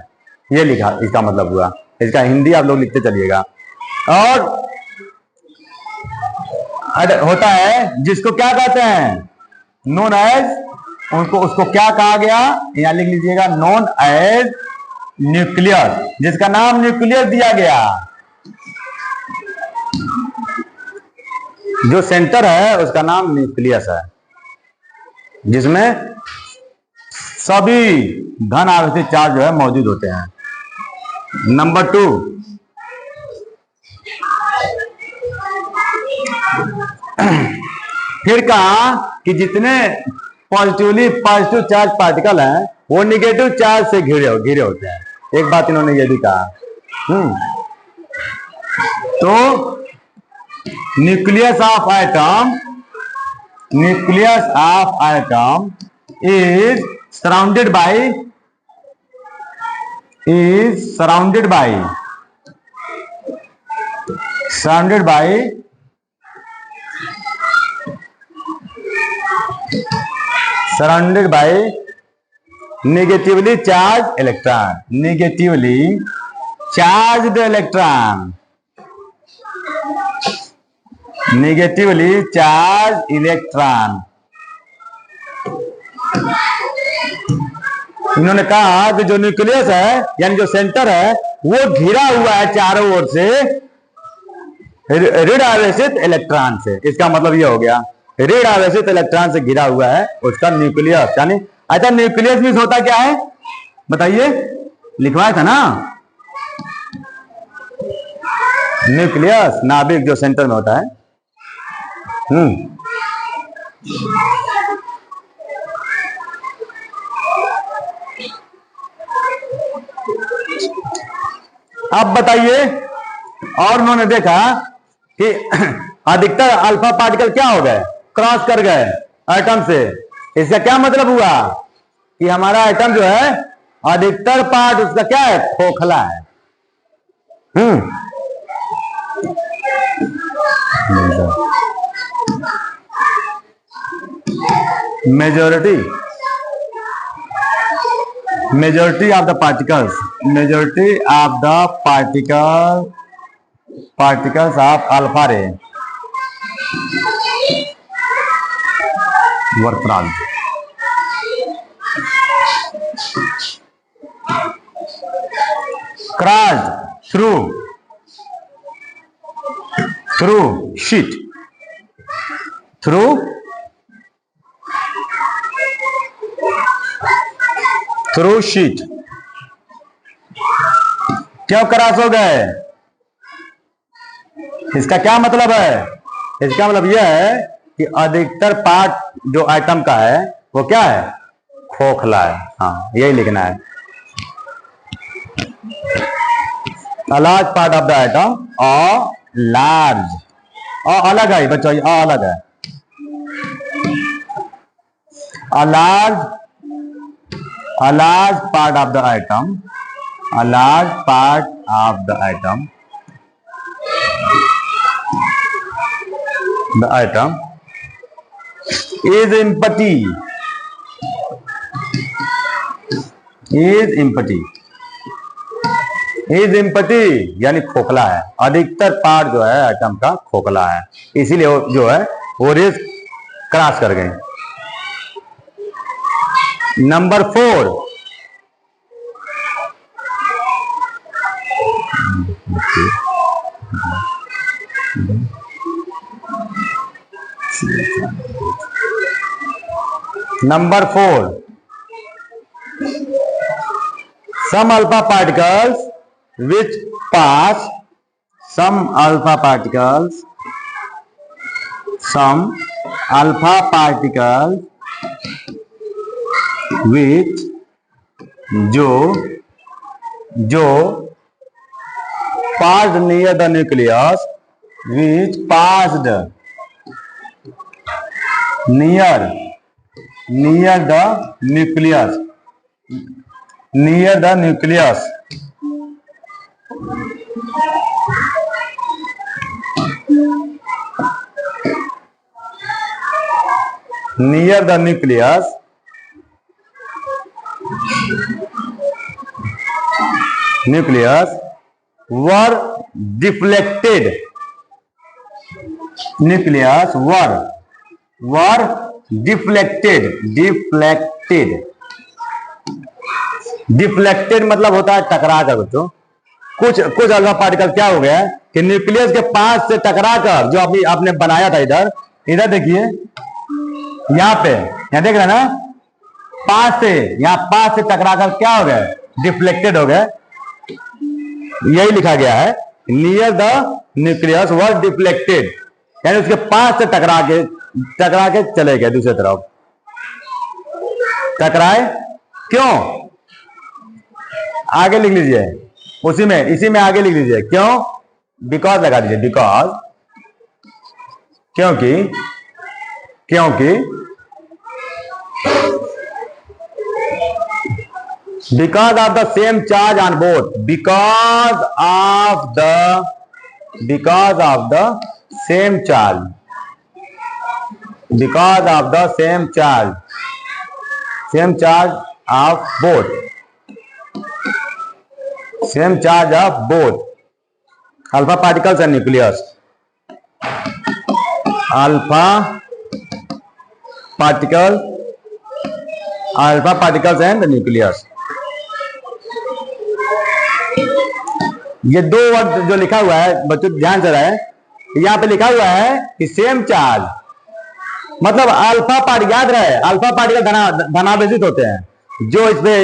ये लिखा, इसका मतलब हुआ। इसका हिंदी आप लोग लिखते चलिएगा। और होता है जिसको क्या कहते हैं? नोन एज, उसको क्या कहा गया? यहां लिख लीजिएगा, नोन एज न्यूक्लियस, जिसका नाम न्यूक्लियस दिया गया। जो सेंटर है उसका नाम न्यूक्लियस है, जिसमें सभी धन आवेशित चार्ज जो है मौजूद होते हैं। नंबर 2, फिर कहा कि जितने पॉजिटिव चार्ज पार्टिकल हैं वो निगेटिव चार्ज से घिरे होते हैं। एक बात इन्होंने ये भी कहा। तो nucleus of atom is surrounded by negatively charged electron। इन्होंने कहा कि जो न्यूक्लियस है, यानी जो सेंटर है, वो घिरा हुआ है चारों ओर से ऋण आवेशित इलेक्ट्रॉन से। इसका मतलब ये हो गया, ऋण आवेशित इलेक्ट्रॉन से घिरा हुआ है उसका न्यूक्लियस। यानी अच्छा, न्यूक्लियस मींस होता क्या है बताइए? लिखवाया था ना, न्यूक्लियस नाभिक जो सेंटर में होता है। अब बताइए, और उन्होंने देखा कि अधिकतर अल्फा पार्टिकल क्या हो गए? क्रॉस कर गए एटम से। इसका क्या मतलब हुआ कि हमारा एटम जो है अधिकतर पार्ट उसका क्या है? खोखला है। majority of the particles of alpha ray were crashed through sheet क्यों क्रॉस हो गए? इसका क्या मतलब है? इसका मतलब यह है कि अधिकतर पार्ट जो एटम का है वो क्या है? खोखला है। हाँ, यही लिखना है। A large part of the atom or large, और अलग है बच्चों, अलग है। A large part of the atom is empty, यानी खोखला है। अधिकतर पार्ट जो है एटम का खोखला है, इसीलिए वो जो है वो रेस क्रॉस कर गए। Number 4, some alpha particles which pass some alpha particles which जो passed near the nucleus, which passed near the nucleus, near the nucleus, near the nucleus were deflected, deflected मतलब होता है टकरा कर। बच्चों कुछ अल्फा पार्टिकल क्या हो गया कि न्यूक्लियस के पास से टकरा कर, जो अभी आपने बनाया था इधर देखिए, यहाँ देख रहे हैं ना, पास से टकरा कर क्या हो गया, डिफ्लेक्टेड हो गया। यही लिखा गया है, near the nucleus were deflected, यानी उसके पास से टकरा के चले गए दूसरी तरफ। टकराए क्यों, आगे लिख लीजिए, इसी में आगे लिख लीजिए, क्यों, बिकॉज लगा दीजिए, बिकॉज, क्योंकि because of the same charge on both, because of the same charge of both, alpha particles and nucleus, alpha particles and the nucleus। ये दो वर्ड जो लिखा हुआ है बच्चों ध्यान से रहे, यहाँ पे लिखा हुआ है कि सेम चार्ज, मतलब अल्फा पार्टिकल, याद रहे अल्फा पार्टिकल धनावेशित होते हैं, जो इस पे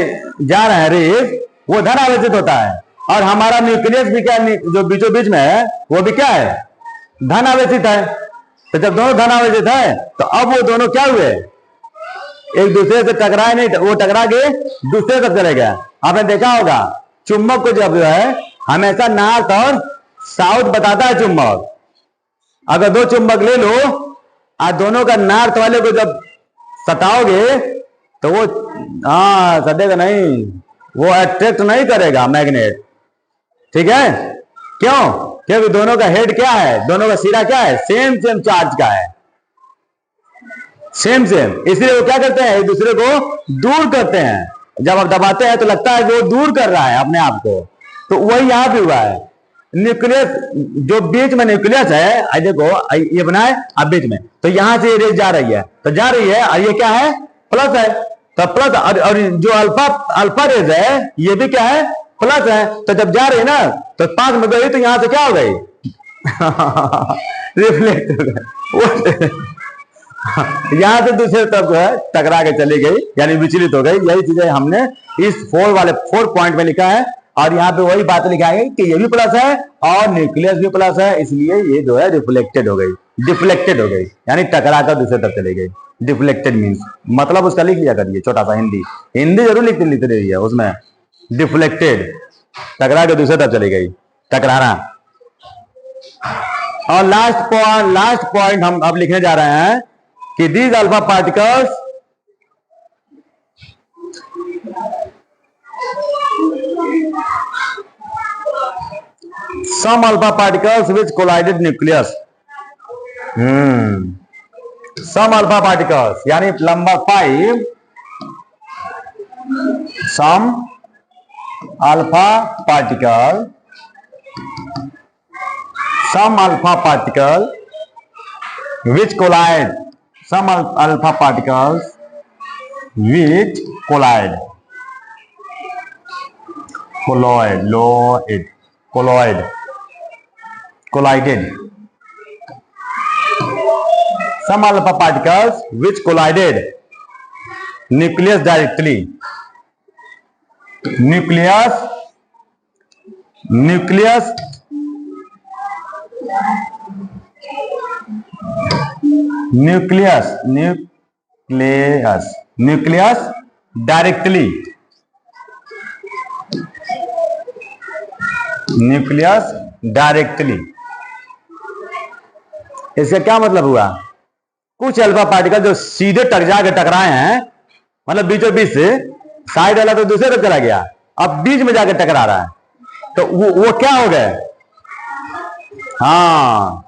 जा रहे हैं रेस वो धनावेशित होता है, और हमारा न्यूक्लियस भी क्या, जो बीचों बीच में है वो भी क्या है, धनावेशित है। तो जब दोनों धनावेशित है तो अब वो दोनों क्या हुए, एक दूसरे से टकराए नहीं, वो टकरा के दूसरे तरफ चले गए। आपने देखा होगा चुंबक को जब जो है हमेशा नॉर्थ और साउथ बताता है चुंबक। अगर दो चुंबक ले लो और दोनों का नॉर्थ वाले को जब सटाओगे तो वो सटेगा नहीं, वो अट्रैक्ट नहीं करेगा मैग्नेट, ठीक है। क्यों, क्योंकि दोनों का हेड क्या है, दोनों का सिरा क्या है, सेम चार्ज का है, सेम, इसलिए वो क्या करते हैं, एक दूसरे को दूर करते हैं। जब आप दबाते हैं तो लगता है कि वो दूर कर रहा है अपने आप को, तो वही यहां भी हुआ है। न्यूक्लियस जो बीच में न्यूक्लियस है, देखो ये बना है अब बीच में, तो यहां से ये रेस जा रही है, और ये क्या है, प्लस है, तो प्लस, और जो अल्फा रेस है ये भी क्या है, प्लस है। तो जब जा रही है ना तो पास में गई तो यहां से क्या हो गई रिफ्लेक्ट हो गई, यहां से दूसरे तरफ जो है टकरा के चली गई, यानी विचलित हो गई। यही चीजें हमने इस 4 पॉइंट में लिखा है, और यहाँ पे वही बात लिखा है कि ये भी प्लस है और न्यूक्लियस भी प्लस है, इसलिए ये जो है रिफ्लेक्टेड हो गई, डिफ्लेक्टेड हो गई, यानी टकरा कर दूसरे तरफ चली गई। डिफ्लेक्टेड मीन्स मतलब उसका लिख लिया करिए, छोटा सा हिंदी जरूर लिखते रहिए उसमें, डिफ्लेक्टेड टकरा कर दूसरे तरफ चली गई, टकराना। और लास्ट पॉइंट हम अब लिखने जा रहे हैं कि these alpha particles some alpha particles which collided nucleus, some alpha particles यानी number 5, some alpha particle which collide, some alpha particles which collided, some alpha particles which collided nucleus directly, nucleus nucleus nucleus nucleus nucleus directly nucleus directly. इसका क्या मतलब हुआ? कुछ alpha particle जो सीधे जाके टकराए हैं, मतलब बीचों बीच से, साइड वाला तो दूसरे तरफ चला गया, अब बीच में जाके टकरा रहा है, तो वो क्या हो गए? हाँ,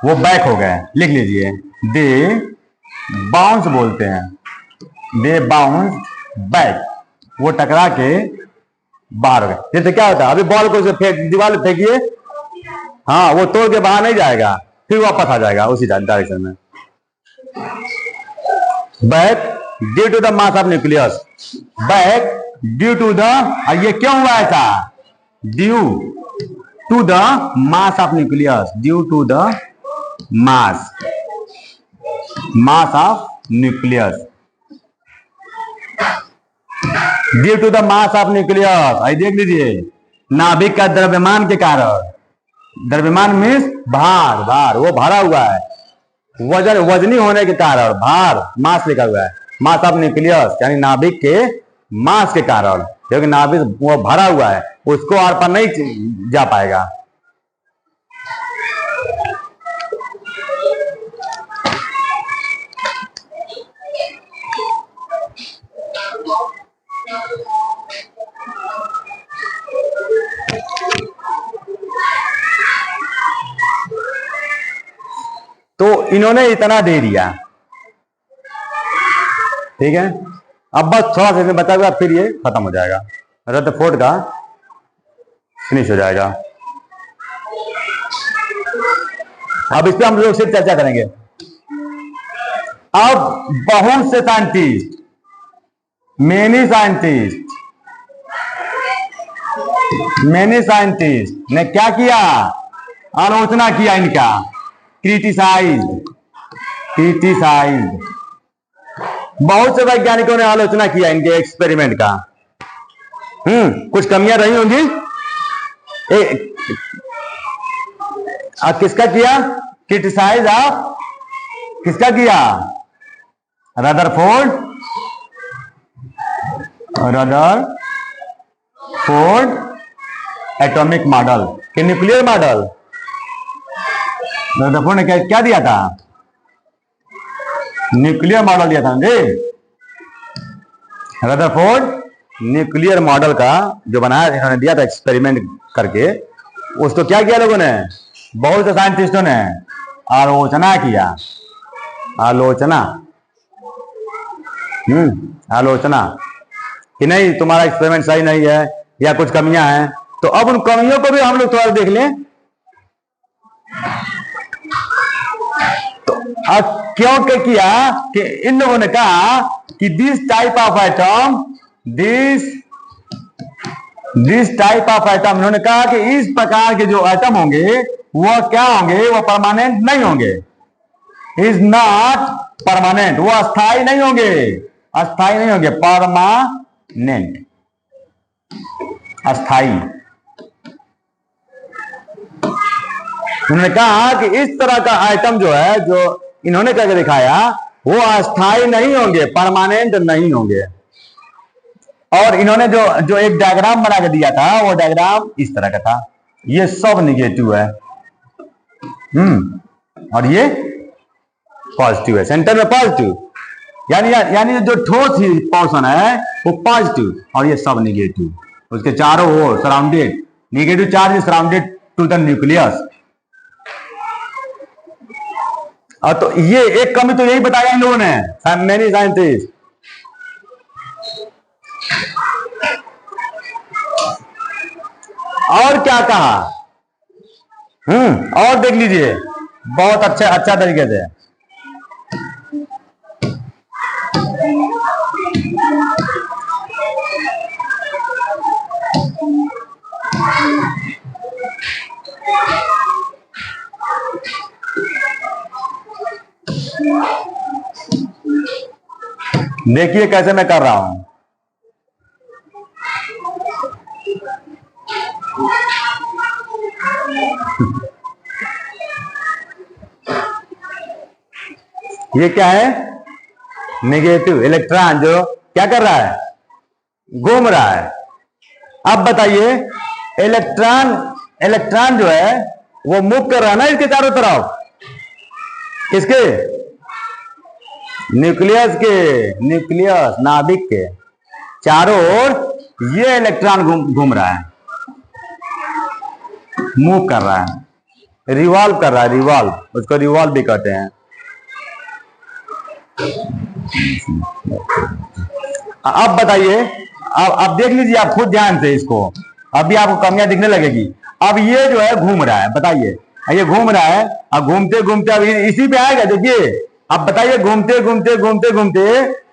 वो बैक हो गए। लिख लीजिए, दे बाउंस बोलते हैं, दे बाउंस बैक। वो टकरा के बाहर हो गए। जैसे क्या होता है, अभी बॉल को दीवार पे फेंकिए, हाँ, वो तोड़ के बाहर नहीं जाएगा, फिर वापस आ जाएगा उसी डायरेक्शन में। Back due to the mass of nucleus, back due to the, ये क्यों हुआ ऐसा? Due to the mass of nucleus, due to the mass of nucleus, due to the mass of nucleus. आई देख लीजिए, नाभिक का द्रव्यमान के कारण, द्रव्यमान मीन्स भार, भार वो भरा हुआ है, वजन वजनी होने के कारण, भार मास लिखा हुआ है, मास ऑफ न्यूक्लियस यानी नाभिक के मास के कारण, क्योंकि नाभिक वो भरा हुआ है, उसको आर पार नहीं जा पाएगा। तो इन्होंने इतना दे दिया, ठीक है। अब बस थोड़ा सा बचा हुआ, फिर ये खत्म हो जाएगा, रदरफोर्ड का फिनिश हो जाएगा। अब इस पे हम लोग सिर्फ चर्चा करेंगे। अब बहुत से साइंटिस्ट, मेनी साइंटिस्ट ने क्या किया? आलोचना किया इनका, क्रिटिसाइज्ड। बहुत से वैज्ञानिकों ने आलोचना किया इनके एक्सपेरिमेंट का। कुछ कमियां रही होंगी। किसका किया? क्रिटिसाइज आप किसका किया? रदरफोर्ड एटॉमिक मॉडल के न्यूक्लियर मॉडल। रदरफोर्ड ने क्या दिया था? न्यूक्लियर मॉडल दिया था जी। रदरफोर्ड न्यूक्लियर मॉडल का जो बनाया, इन्होंने दिया था एक्सपेरिमेंट करके, उसको क्या किया लोगों ने? बहुत से साइंटिस्टों ने आलोचना किया। आलोचना कि नहीं, तुम्हारा एक्सपेरिमेंट सही नहीं है या कुछ कमियां हैं। तो अब उन कमियों को भी हम लोग थोड़ा देख लें। तो अब क्यों क्या किया कि इन लोगों ने कहा कि दिस टाइप ऑफ एटम, इन्होंने कहा कि इस प्रकार के जो एटम होंगे वो क्या होंगे? वो परमानेंट नहीं होंगे। इज नॉट परमानेंट, वो अस्थाई नहीं होंगे, परमानेंट, अस्थाई। उन्होंने कहा कि इस तरह का आइटम जो है, जो इन्होंने करके दिखाया, वो अस्थाई नहीं होंगे, परमानेंट नहीं होंगे। और इन्होंने जो एक डायग्राम बना के दिया था, वो डायग्राम इस तरह का था। ये सब निगेटिव है, और ये पॉजिटिव है, सेंटर में पॉजिटिव, यानी जो ठोस ही पोर्शन है वो पॉजिटिव, और ये सब निगेटिव। उसके चारों ओर surrounded, negative charge surrounded to the nucleus. और तो ये एक कमी तो यही बताया इन लोगों ने, मेनी साइंटिस्ट। और क्या कहा? और देख लीजिए बहुत अच्छा तरीके से। देखिए कैसे मैं कर रहा हूं। ये क्या है? नेगेटिव इलेक्ट्रॉन जो क्या कर रहा है? घूम रहा है। अब बताइए इलेक्ट्रॉन जो है वो मूव कर रहा है ना इसके चारों तरफ, किसके? न्यूक्लियस नाभिक के चारों ओर ये इलेक्ट्रॉन घूम रहा है, मूव कर रहा है, रिवॉल्व कर रहा है, रिवॉल्व, उसको रिवॉल्व भी कहते हैं। अब बताइए, अब देख लीजिए आप खुद ध्यान से इसको, अभी आपको कमियां दिखने लगेगी। अब ये जो है घूम रहा है, बताइए ये घूम रहा है, अब घूमते घूमते अब इसी पे आएगा। देखिए अब बताइए घूमते घूमते घूमते घूमते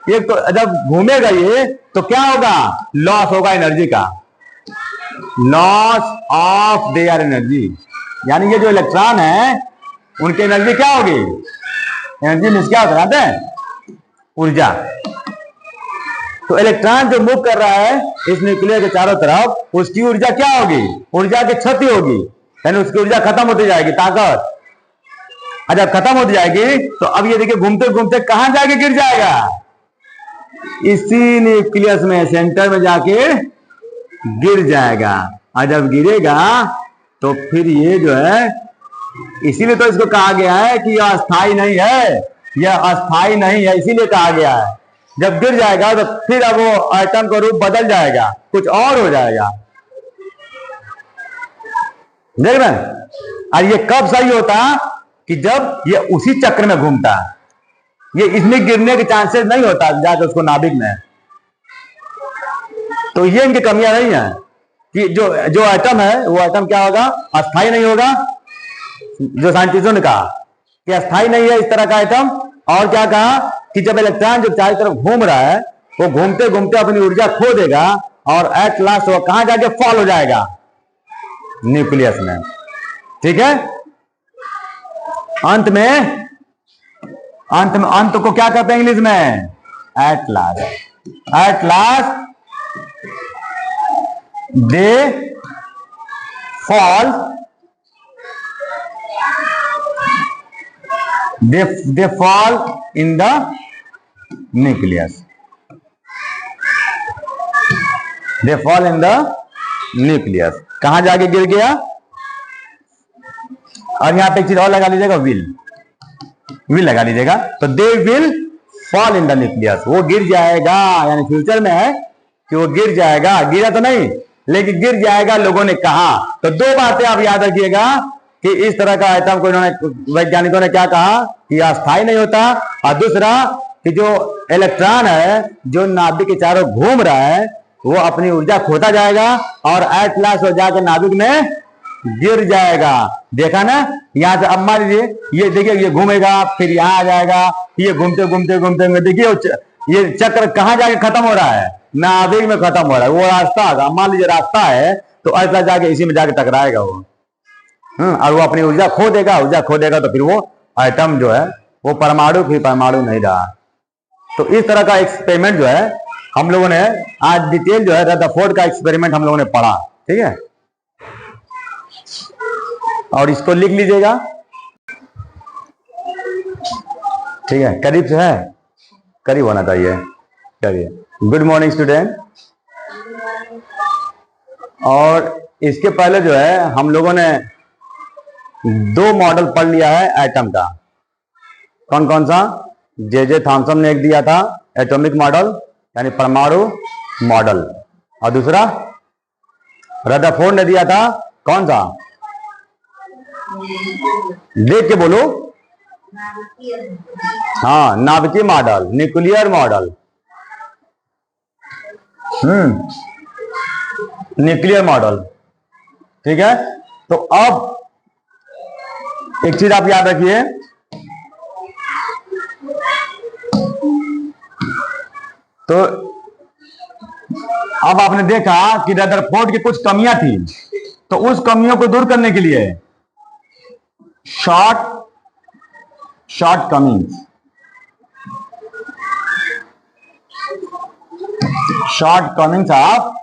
ये तो जब घूमेगा ये तो क्या होगा? लॉस होगा एनर्जी का, लॉस ऑफ देयर एनर्जी। यानी ये जो इलेक्ट्रॉन है उनकी एनर्जी क्या होगी? एनर्जी मींस क्या होता है? ऊर्जा। तो इलेक्ट्रॉन जो मूव कर रहा है इस न्यूक्लियर के चारों तरफ, उसकी ऊर्जा क्या होगी? ऊर्जा की क्षति होगी, यानी उसकी ऊर्जा खत्म होती जाएगी, ताकत। जब खत्म होती जाएगी तो अब ये देखिए घूमते घूमते कहां जाके गिर जाएगा? इसी न्यूक्लियस में, सेंटर में जाके गिर जाएगा। और जब गिरेगा तो फिर ये जो है, इसीलिए तो इसको कहा गया है कि यह अस्थाई नहीं है, यह अस्थाई नहीं है, इसीलिए कहा गया है। जब गिर जाएगा तो फिर अब वो एटम का रूप बदल जाएगा, कुछ और हो जाएगा। देख रहे हैं? और ये कब सही होता? कि जब ये उसी चक्र में घूमता है, ये इसमें गिरने के चांसेस नहीं होता जाकर उसको नाभिक में। तो ये इनकी कमियां नहीं है कि जो एटम है वो एटम क्या होगा? अस्थाई नहीं होगा। जो साइंटिस्टों ने कहा कि अस्थाई नहीं है इस तरह का एटम। और क्या कहा कि जब इलेक्ट्रॉन जो चारों तरफ घूम रहा है वो घूमते घूमते अपनी ऊर्जा खो देगा और एट लास्ट वो कहां जाके फॉल हो जाएगा? न्यूक्लियस में। ठीक है? अंत में अंत को क्या कहते हैं इंग्लिश में? At last. At last they fall, they fall in the nucleus. They fall in the nucleus. कहां जाके गिर गया? और यहां पे एक चीज और लगा लीजिएगा, विल लगा लीजिएगा। तो they will fall in the nucleus, वो गिर जाएगा। यानी फ्यूचर में है कि वो गिर जाएगा, गिरा तो नहीं लेकिन गिर जाएगा, लोगों ने कहा। तो दो बातें आप याद रखिएगा कि इस तरह का एटम को इन्होंने, वैज्ञानिकों ने क्या कहा कि अस्थाई नहीं होता, और दूसरा कि जो इलेक्ट्रॉन है जो नाभिक के चारों घूम रहा है वो अपनी ऊर्जा खोता जाएगा और एट लास्ट हो जाकर नाभिक में गिर जाएगा। देखा ना? यहां से अब मान लीजिए ये देखिए ये घूमेगा फिर यहां आ जाएगा, ये घूमते घूमते घूमते देखिए ये चक्र कहां जाके खत्म हो रहा है? नाभिक में खत्म हो रहा है। वो रास्ता, मान लीजिए रास्ता है तो ऐसा जाके इसी में जाके टकराएगा वो, और वो अपनी ऊर्जा खो देगा। ऊर्जा खो देगा तो फिर वो एटम जो है वो परमाणु फिर परमाणु नहीं रहा। तो इस तरह का एक्सपेरिमेंट जो है हम लोगों ने आज डिटेल जो है रदरफोर्ड का एक्सपेरिमेंट हम लोगों ने पढ़ा। ठीक है? और इसको लिख लीजिएगा। ठीक है? करीब से है, करीब होना चाहिए। चलिए, गुड मॉर्निंग स्टूडेंट। और इसके पहले जो है हम लोगों ने दो मॉडल पढ़ लिया है एटम का। कौन कौन सा? जे थॉमसन ने एक दिया था एटॉमिक मॉडल यानी परमाणु मॉडल, और दूसरा रदरफोर्ड ने दिया था कौन सा? देख के बोलो। हाँ, नाभिकीय model, nuclear model. Nuclear model. ठीक है? तो अब एक चीज आप याद रखिए, तो अब आपने देखा कि रदरफोर्ड की कुछ कमियां थी, तो उस कमियों को दूर करने के लिए shortcomings of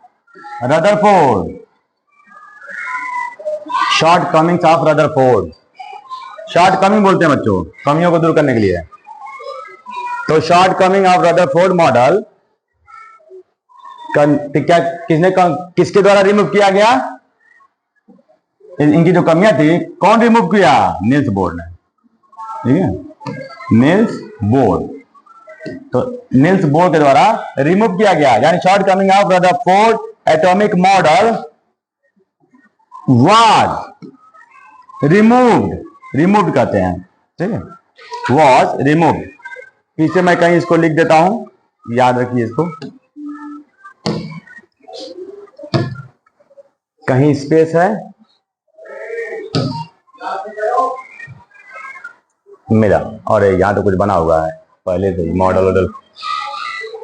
Rutherford, shortcomings of Rutherford. Shortcoming बोलते हैं बच्चों, कमियों को दूर करने के लिए। तो short coming of Rutherford model क्या किसके द्वारा रिमूव किया गया? इनकी जो कमियां थी कौन रिमूव किया? नील्स बोर ने। ठीक है, नील्स बोर। तो नील्स बोर के द्वारा रिमूव किया गया, यानी short coming of Rutherford atomic model was removed कहते हैं। ठीक है, वाज रिमूव्ड। पीछे मैं कहीं इसको लिख देता हूं, याद रखिए इसको, कहीं स्पेस है मेरा, और यहां तो कुछ बना हुआ है पहले से मॉडल वॉडल,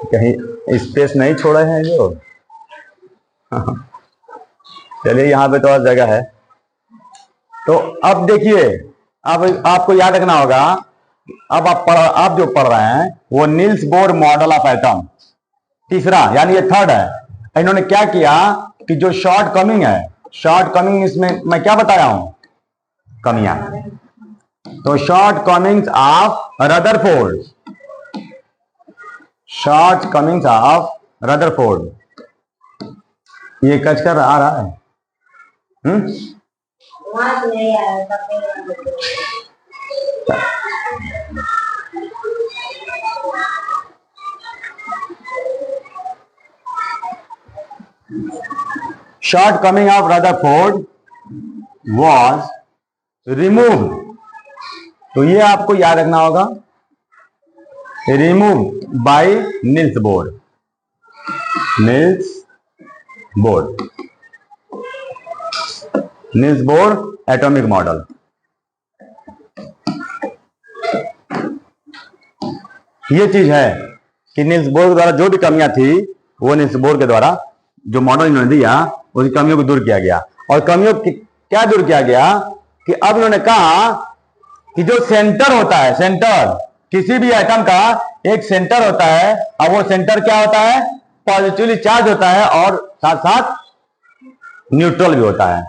कहीं स्पेस नहीं छोड़े हैं जो। चलिए यहां पे तो और जगह है। तो अब देखिए, अब आपको याद रखना होगा, अब आप जो पढ़ रहे हैं वो Niels Bohr model of atom, तीसरा यानी ये थर्ड है। इन्होंने क्या किया कि जो शॉर्ट कमिंग है, शॉर्ट कमिंग इसमें मैं क्या बताया हूं? कमियां। तो shortcomings of Rutherford, shortcomings of Rutherford, ये कचकर आ रहा है। Shortcoming of Rutherford was removed, तो ये आपको याद रखना होगा, remove by Niels Bohr, Niels Bohr atomic model. ये चीज है कि नील्स बोर के द्वारा जो भी कमियां थी वो नील्स बोर के द्वारा जो मॉडल इन्होंने दिया उसकी कमियों को दूर किया गया। और कमियों की क्या दूर किया गया कि अब इन्होंने कहा कि जो सेंटर होता है, सेंटर किसी भी एटम का एक सेंटर होता है, अब वो सेंटर क्या होता है? पॉजिटिवली चार्ज होता है और साथ साथ न्यूट्रल भी होता है।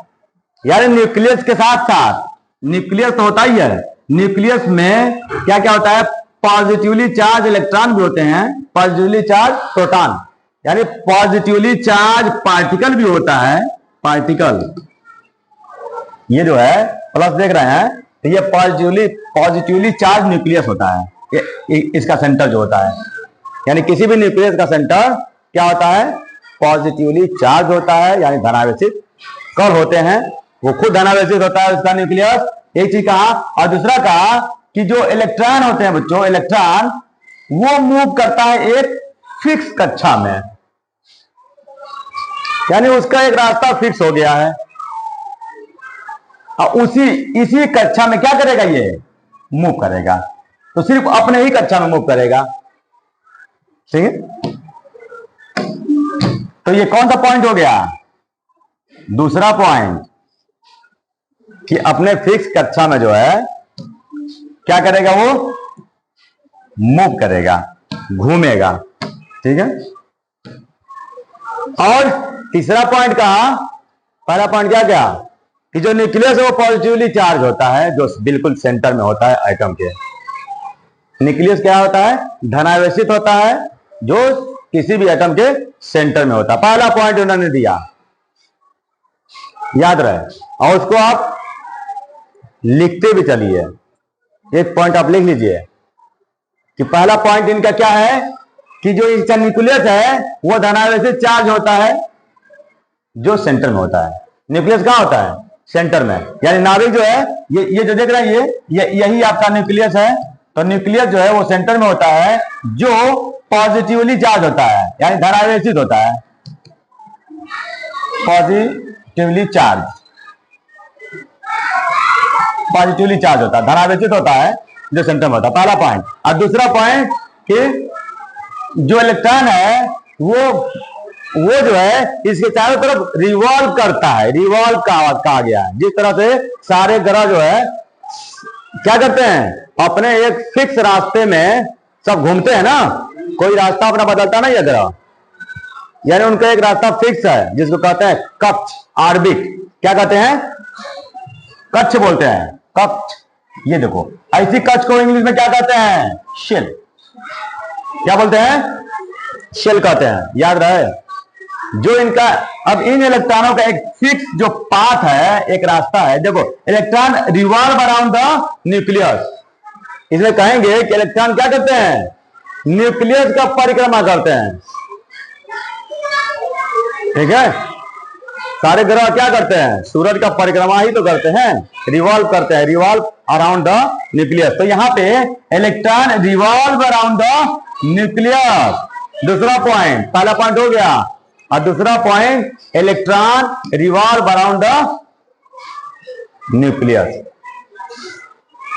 यानी न्यूक्लियस के साथ साथ, न्यूक्लियस तो होता ही है, न्यूक्लियस में क्या क्या होता है? पॉजिटिवली चार्ज इलेक्ट्रॉन भी होते हैं, पॉजिटिवली चार्ज प्रोटॉन, यानी पॉजिटिवली चार्ज पार्टिकल भी होता है, पार्टिकल। ये जो है प्लस देख रहे हैं, तो ये पॉजिटिवली चार्ज न्यूक्लियस होता है, इसका सेंटर जो होता है, यानी किसी भी न्यूक्लियस का सेंटर क्या होता है? पॉजिटिवली चार्ज होता है, यानी धनावेशित कब होते हैं? वो खुद धनावेशित होता है उसका न्यूक्लियस, एक चीज कहा। और दूसरा कहा कि जो इलेक्ट्रॉन होते हैं बच्चों, इलेक्ट्रॉन वो मूव करता है एक फिक्स कक्षा में, यानी उसका एक रास्ता फिक्स हो गया है, और इसी कक्षा में क्या करेगा? ये मूव करेगा, तो सिर्फ अपने ही कक्षा में मूव करेगा। ठीक है, तो ये कौन सा पॉइंट हो गया? दूसरा पॉइंट, कि अपने फिक्स कक्षा में जो है क्या करेगा? वो मूव करेगा, घूमेगा। ठीक है, और तीसरा पॉइंट कहा, पहला पॉइंट क्या क्या? कि जो न्यूक्लियस है वो पॉजिटिवली चार्ज होता है, जो बिल्कुल सेंटर में होता है एटम के। न्यूक्लियस क्या होता है? धनावेशित होता है, जो किसी भी एटम के सेंटर में होता है। पहला पॉइंट उन्होंने दिया, याद रहे, और उसको आप लिखते भी चलिए। एक पॉइंट आप लिख लीजिए कि पहला पॉइंट इनका क्या है कि जो इसका न्यूक्लियस है वो धनावेशित चार्ज होता है, जो सेंटर में होता है। न्यूक्लियस कहां होता है? सेंटर में, यानी नाभिक जो है, ये जो देख रहे हैं यही आपका न्यूक्लियस है। तो न्यूक्लियस जो है वो सेंटर में होता है, जो पॉजिटिवली चार्ज होता है, यानी धनावेशित होता है, पॉजिटिवली चार्ज होता है, धनावेशित होता है, जो सेंटर में होता है। पहला पॉइंट। और दूसरा पॉइंट कि जो इलेक्ट्रॉन है वो जो है इसके चारों तरफ रिवॉल्व करता है, रिवॉल्व कहा गया है। जिस तरह से सारे ग्रह जो है क्या करते हैं? अपने एक फिक्स रास्ते में सब घूमते हैं ना, कोई रास्ता अपना बदलता नहीं है ग्रह, यानी उनका एक रास्ता फिक्स है, जिसको कहते हैं कक्ष, ऑर्बिट। क्या कहते हैं? कक्ष बोलते हैं, कक्ष। ये देखो, ऐसी कक्ष को इंग्लिश में क्या कहते हैं? शेल। क्या बोलते हैं? शेल कहते हैं, याद रहे। जो इनका, अब इन इलेक्ट्रॉनों का एक फिक्स जो पाथ है, एक रास्ता है। देखो, electron revolve around the nucleus. इसमें कहेंगे कि इलेक्ट्रॉन क्या करते हैं? न्यूक्लियस का परिक्रमा करते हैं। ठीक है, सारे ग्रह क्या करते हैं? सूरज का परिक्रमा ही तो करते हैं, रिवॉल्व करते हैं, रिवॉल्व अराउंड द न्यूक्लियस। तो यहां पे electron revolve around the nucleus. दूसरा पॉइंट, पहला पॉइंट हो गया, और दूसरा point, electron revolve around the nucleus.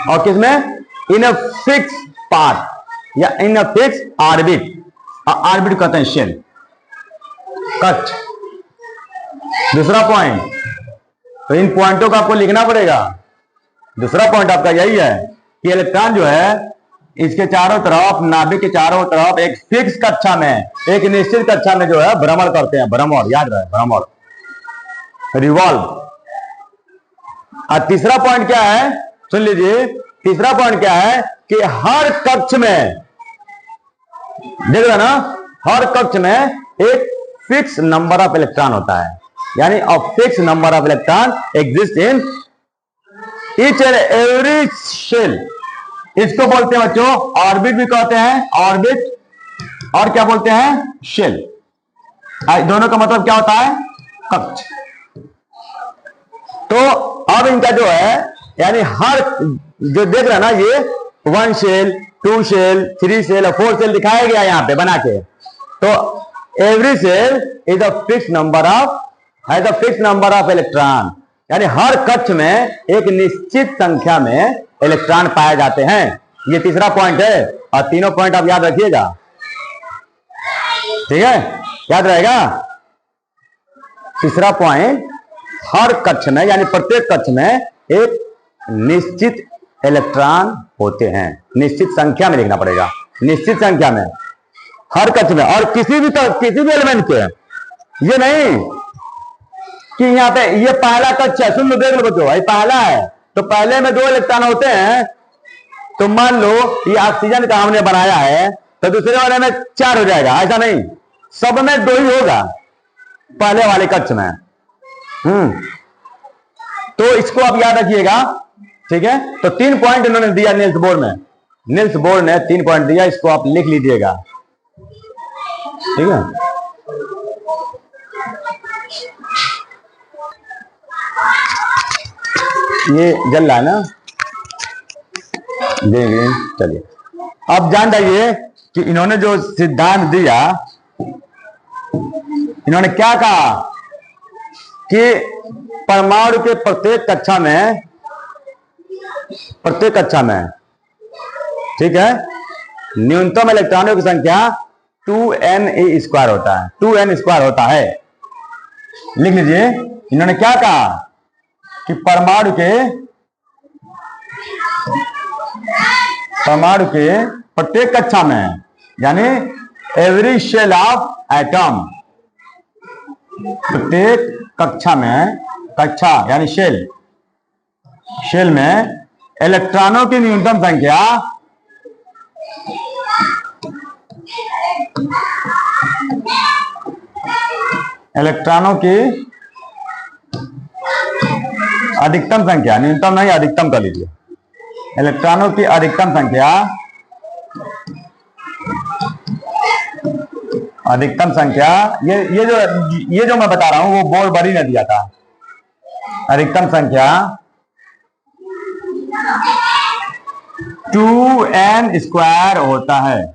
और किसमें? इन अ फिक्स पाथ या इन अ फिक्स ऑर्बिट। ऑर्बिट कहते हैं शेल, कक्ष। दूसरा पॉइंट, तो इन पॉइंटों को आपको लिखना पड़ेगा। दूसरा पॉइंट आपका यही है कि इलेक्ट्रॉन जो है, इसके चारों तरफ, नाभिक के चारों तरफ एक फिक्स कक्षा में, एक निश्चित कक्षा में जो है भ्रमण करते हैं। भ्रमण, याद रहे, भ्रमण, रिवॉल्व। और तीसरा पॉइंट क्या है? सुन लीजिए, तीसरा पॉइंट क्या है कि हर कक्ष में, देख रहे ना, हर कक्ष में एक फिक्स नंबर ऑफ इलेक्ट्रॉन होता है। यानी a fix number of electron exist in each and every shell. इसको बोलते हैं बच्चों, ऑर्बिट भी कहते हैं, ऑर्बिट, और क्या बोलते हैं? शेल। दोनों का मतलब क्या होता है? कक्ष। तो अब इनका जो है, यानी हर, जो देख रहे हैं ना, ये 1 शेल, 2 शेल, 3 शेल और 4 शेल दिखाया गया यहां पे बना के। तो every shell is a fix number of, has a fix number of electron. यानी हर कक्ष में एक निश्चित संख्या में इलेक्ट्रॉन पाए जाते हैं। ये तीसरा पॉइंट है, और तीनों पॉइंट आप याद रखिएगा। ठीक है, याद रहेगा। तीसरा पॉइंट, हर कक्ष में, यानी प्रत्येक कक्ष में एक निश्चित इलेक्ट्रॉन होते हैं। निश्चित संख्या में लिखना पड़ेगा, निश्चित संख्या में हर कक्ष में। और किसी भी एलिमेंट के, ये नहीं कि यहां पे ये पहला कक्ष है, सुन लो, देख लो बच्चों, भाई पहला है तो पहले में 2 इलेक्ट्रॉन होते हैं। तो मान लो ये ऑक्सीजन का हमने बनाया है, तो दूसरे वाले में 4 हो जाएगा। ऐसा नहीं, सब में 2 ही होगा पहले वाले कक्ष में। तो इसको आप याद रखिएगा। ठीक है, तो 3 पॉइंट इन्होंने दिया नील्स बोर में। नील्स बोर ने 3 पॉइंट दिया, इसको आप लिख लीजिएगा। ठीक है, ये जल रहा है ना, देंगे। चलिए, अब जान जाइए कि इन्होंने जो सिद्धांत दिया, इन्होंने क्या कहा कि परमाणु के प्रत्येक कक्षा में, ठीक है, न्यूनतम इलेक्ट्रॉनों की संख्या 2n² होता है, 2n² होता है। लिख लीजिए, इन्होंने क्या कहा कि परमाणु के प्रत्येक कक्षा में, यानी एवरी शेल ऑफ एटम, प्रत्येक कक्षा में, कक्षा यानी शेल में इलेक्ट्रॉनों की न्यूनतम संख्या इलेक्ट्रॉनों की अधिकतम संख्या, न्यूनतम नहीं अधिकतम कर लीजिए, इलेक्ट्रॉनों की अधिकतम संख्या, ये जो मैं बता रहा हूं वो बोर बरी ने दिया था। अधिकतम संख्या 2n² होता है।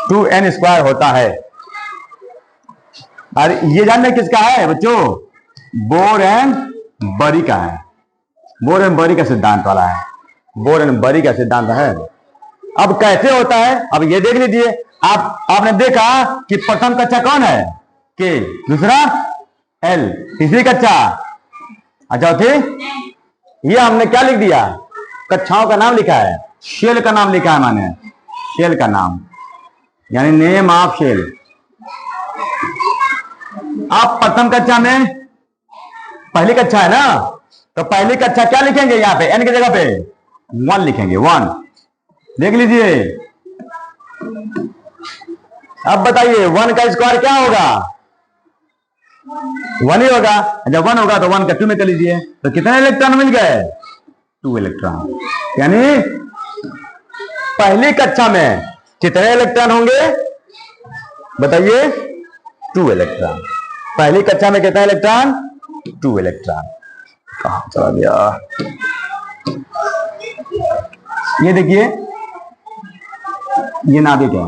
2n² होता है। और ये जानने किसका है बच्चों? बोर एंड बरी का है। बोर एंड बरी का सिद्धांत वाला है, बोर एंड बरी का सिद्धांत है। अब कैसे होता है, अब ये देख लीजिए। आपने देखा कि प्रथम कक्षा कौन है? के, दूसरा एल, तीसरी कक्षा, अच्छा चौथी, ये हमने क्या लिख दिया? कक्षाओं का नाम लिखा है, शेल का नाम लिखा है, माने शेल का नाम, यानी नेम ऑफ शेल। आप प्रथम कक्षा में पहली कक्षा है ना, तो पहली कक्षा क्या लिखेंगे यहाँ पे n की जगह पे 1 लिखेंगे 1। देख लीजिए, अब बताइए 1 का स्क्वायर क्या होगा, 1 ही होगा। जब 1 होगा तो 1 का 2 में कर लीजिए, तो कितने इलेक्ट्रॉन मिल गए, 2 इलेक्ट्रॉन। यानी पहली कक्षा में कितने इलेक्ट्रॉन होंगे बताइए, 2 इलेक्ट्रॉन। पहली कक्षा में कितना इलेक्ट्रॉन, 2 इलेक्ट्रॉन। कहां चला गया, ये देखिए ये नाभिक है,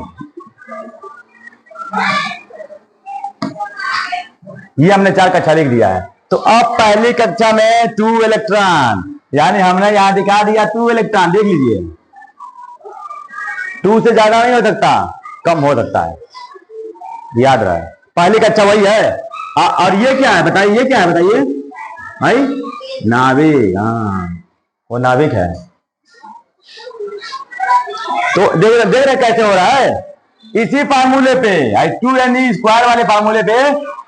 ये हमने 4 कक्षा लिख दिया है। तो अब पहली कक्षा में 2 इलेक्ट्रॉन, यानी हमने यहां दिखा दिया 2 इलेक्ट्रॉन। देख लीजिए 2 से ज्यादा नहीं हो सकता, कम हो सकता है, याद रहे। पहली कक्षा वही है। और ये क्या है बताइए, ये क्या है बताइए भाई, नाभिक। हाँ वो नाभिक है। तो देख रहे कैसे हो रहा है, इसी फार्मूले पे 2ne स्क्वायर वाले फार्मूले पे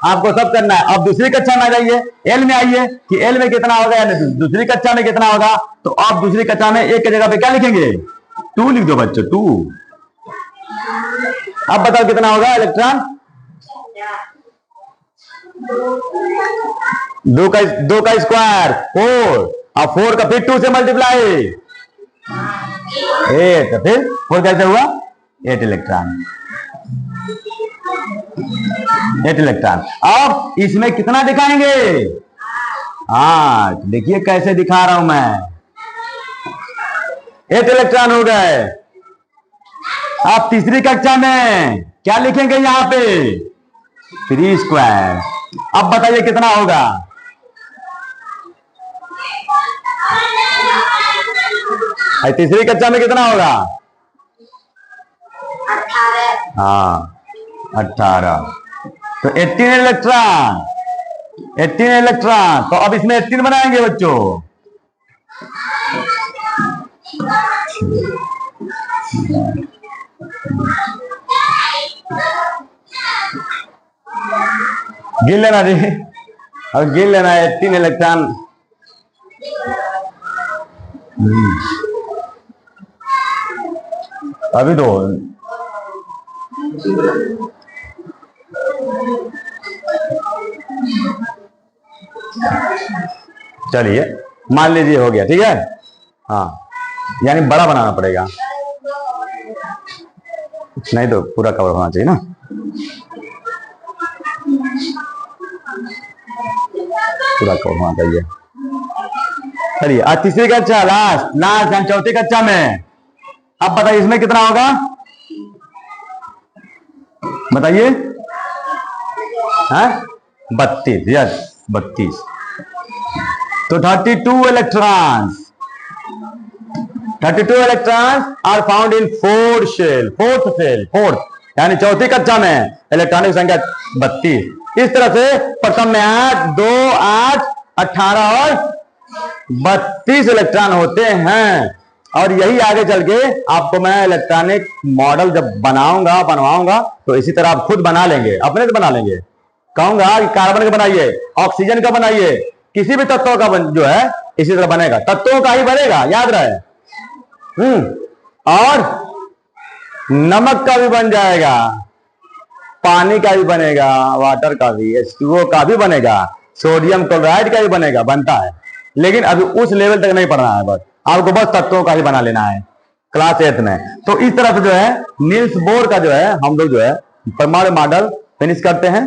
आपको सब करना है। अब दूसरी कक्षा में आ जाइए, एल में आइए कि एल में कितना होगा, यानी दूसरी कक्षा में कितना होगा। तो आप दूसरी कक्षा में एक की जगह पे क्या लिखेंगे, 2 लिख दो बच्चों, 2। अब बताओ कितना होगा इलेक्ट्रॉन, 2 का स्क्वायर 4, अब 4 का फिर 2 से मल्टीप्लाई 8, फिर 4 कैसे हुआ, 8 इलेक्ट्रॉन, 8 इलेक्ट्रॉन। अब इसमें कितना दिखाएंगे, हाँ देखिए कैसे दिखा रहा हूं मैं, 8 इलेक्ट्रॉन हो गए। अब तीसरी कक्षा में क्या लिखेंगे यहां पे, 3 स्क्वायर। अब बताइए कितना होगा, तीसरी कक्षा में कितना होगा, 18। हाँ 18, तो 18 इलेक्ट्रॉन, 18 इलेक्ट्रॉन। तो अब इसमें 18 बनाएंगे बच्चों, गिन लेना जी, अब गिन लेना है 18 इलेक्ट्रॉन। अभी तो चलिए मान लीजिए हो गया, ठीक है। हाँ यानी बड़ा बनाना पड़ेगा, नहीं तो पूरा कवर होना चाहिए ना। पूरा कवर होना चाहिए। चलिए आज तीसरी कक्षा लास्ट चौथी कक्षा में, अब बताइए इसमें कितना होगा बताइए, हाँ 32, यस 32। तो 32 electrons, 32 electrons are found in fourth shell, यानी चौथी कक्षा में इलेक्ट्रॉनिक संख्या 32। इस तरह से प्रथम में 8, 2, 8, 18 और 32 इलेक्ट्रॉन होते हैं। और यही आगे चल के आपको मैं इलेक्ट्रॉनिक मॉडल जब बनवाऊंगा तो इसी तरह आप खुद बना लेंगे, अपने से बना लेंगे। कहूंगा कि कार्बन का बनाइए, ऑक्सीजन का बनाइए, किसी भी तत्वों का जो है इसी तरह बनेगा, तत्वों का ही बनेगा, याद रहे। और नमक का भी बन जाएगा, पानी का भी बनेगा, वाटर का भी, H2O का भी बनेगा, सोडियम क्लोराइड का भी बनेगा, बनता है। लेकिन अभी उस लेवल तक नहीं पढ़ना है, बस आपको बस तत्वों का ही बना लेना है क्लास 8 में। तो इस तरह से जो है नील्स बोर का जो है हम लोग जो है परमाणु मॉडल फिनिश करते हैं।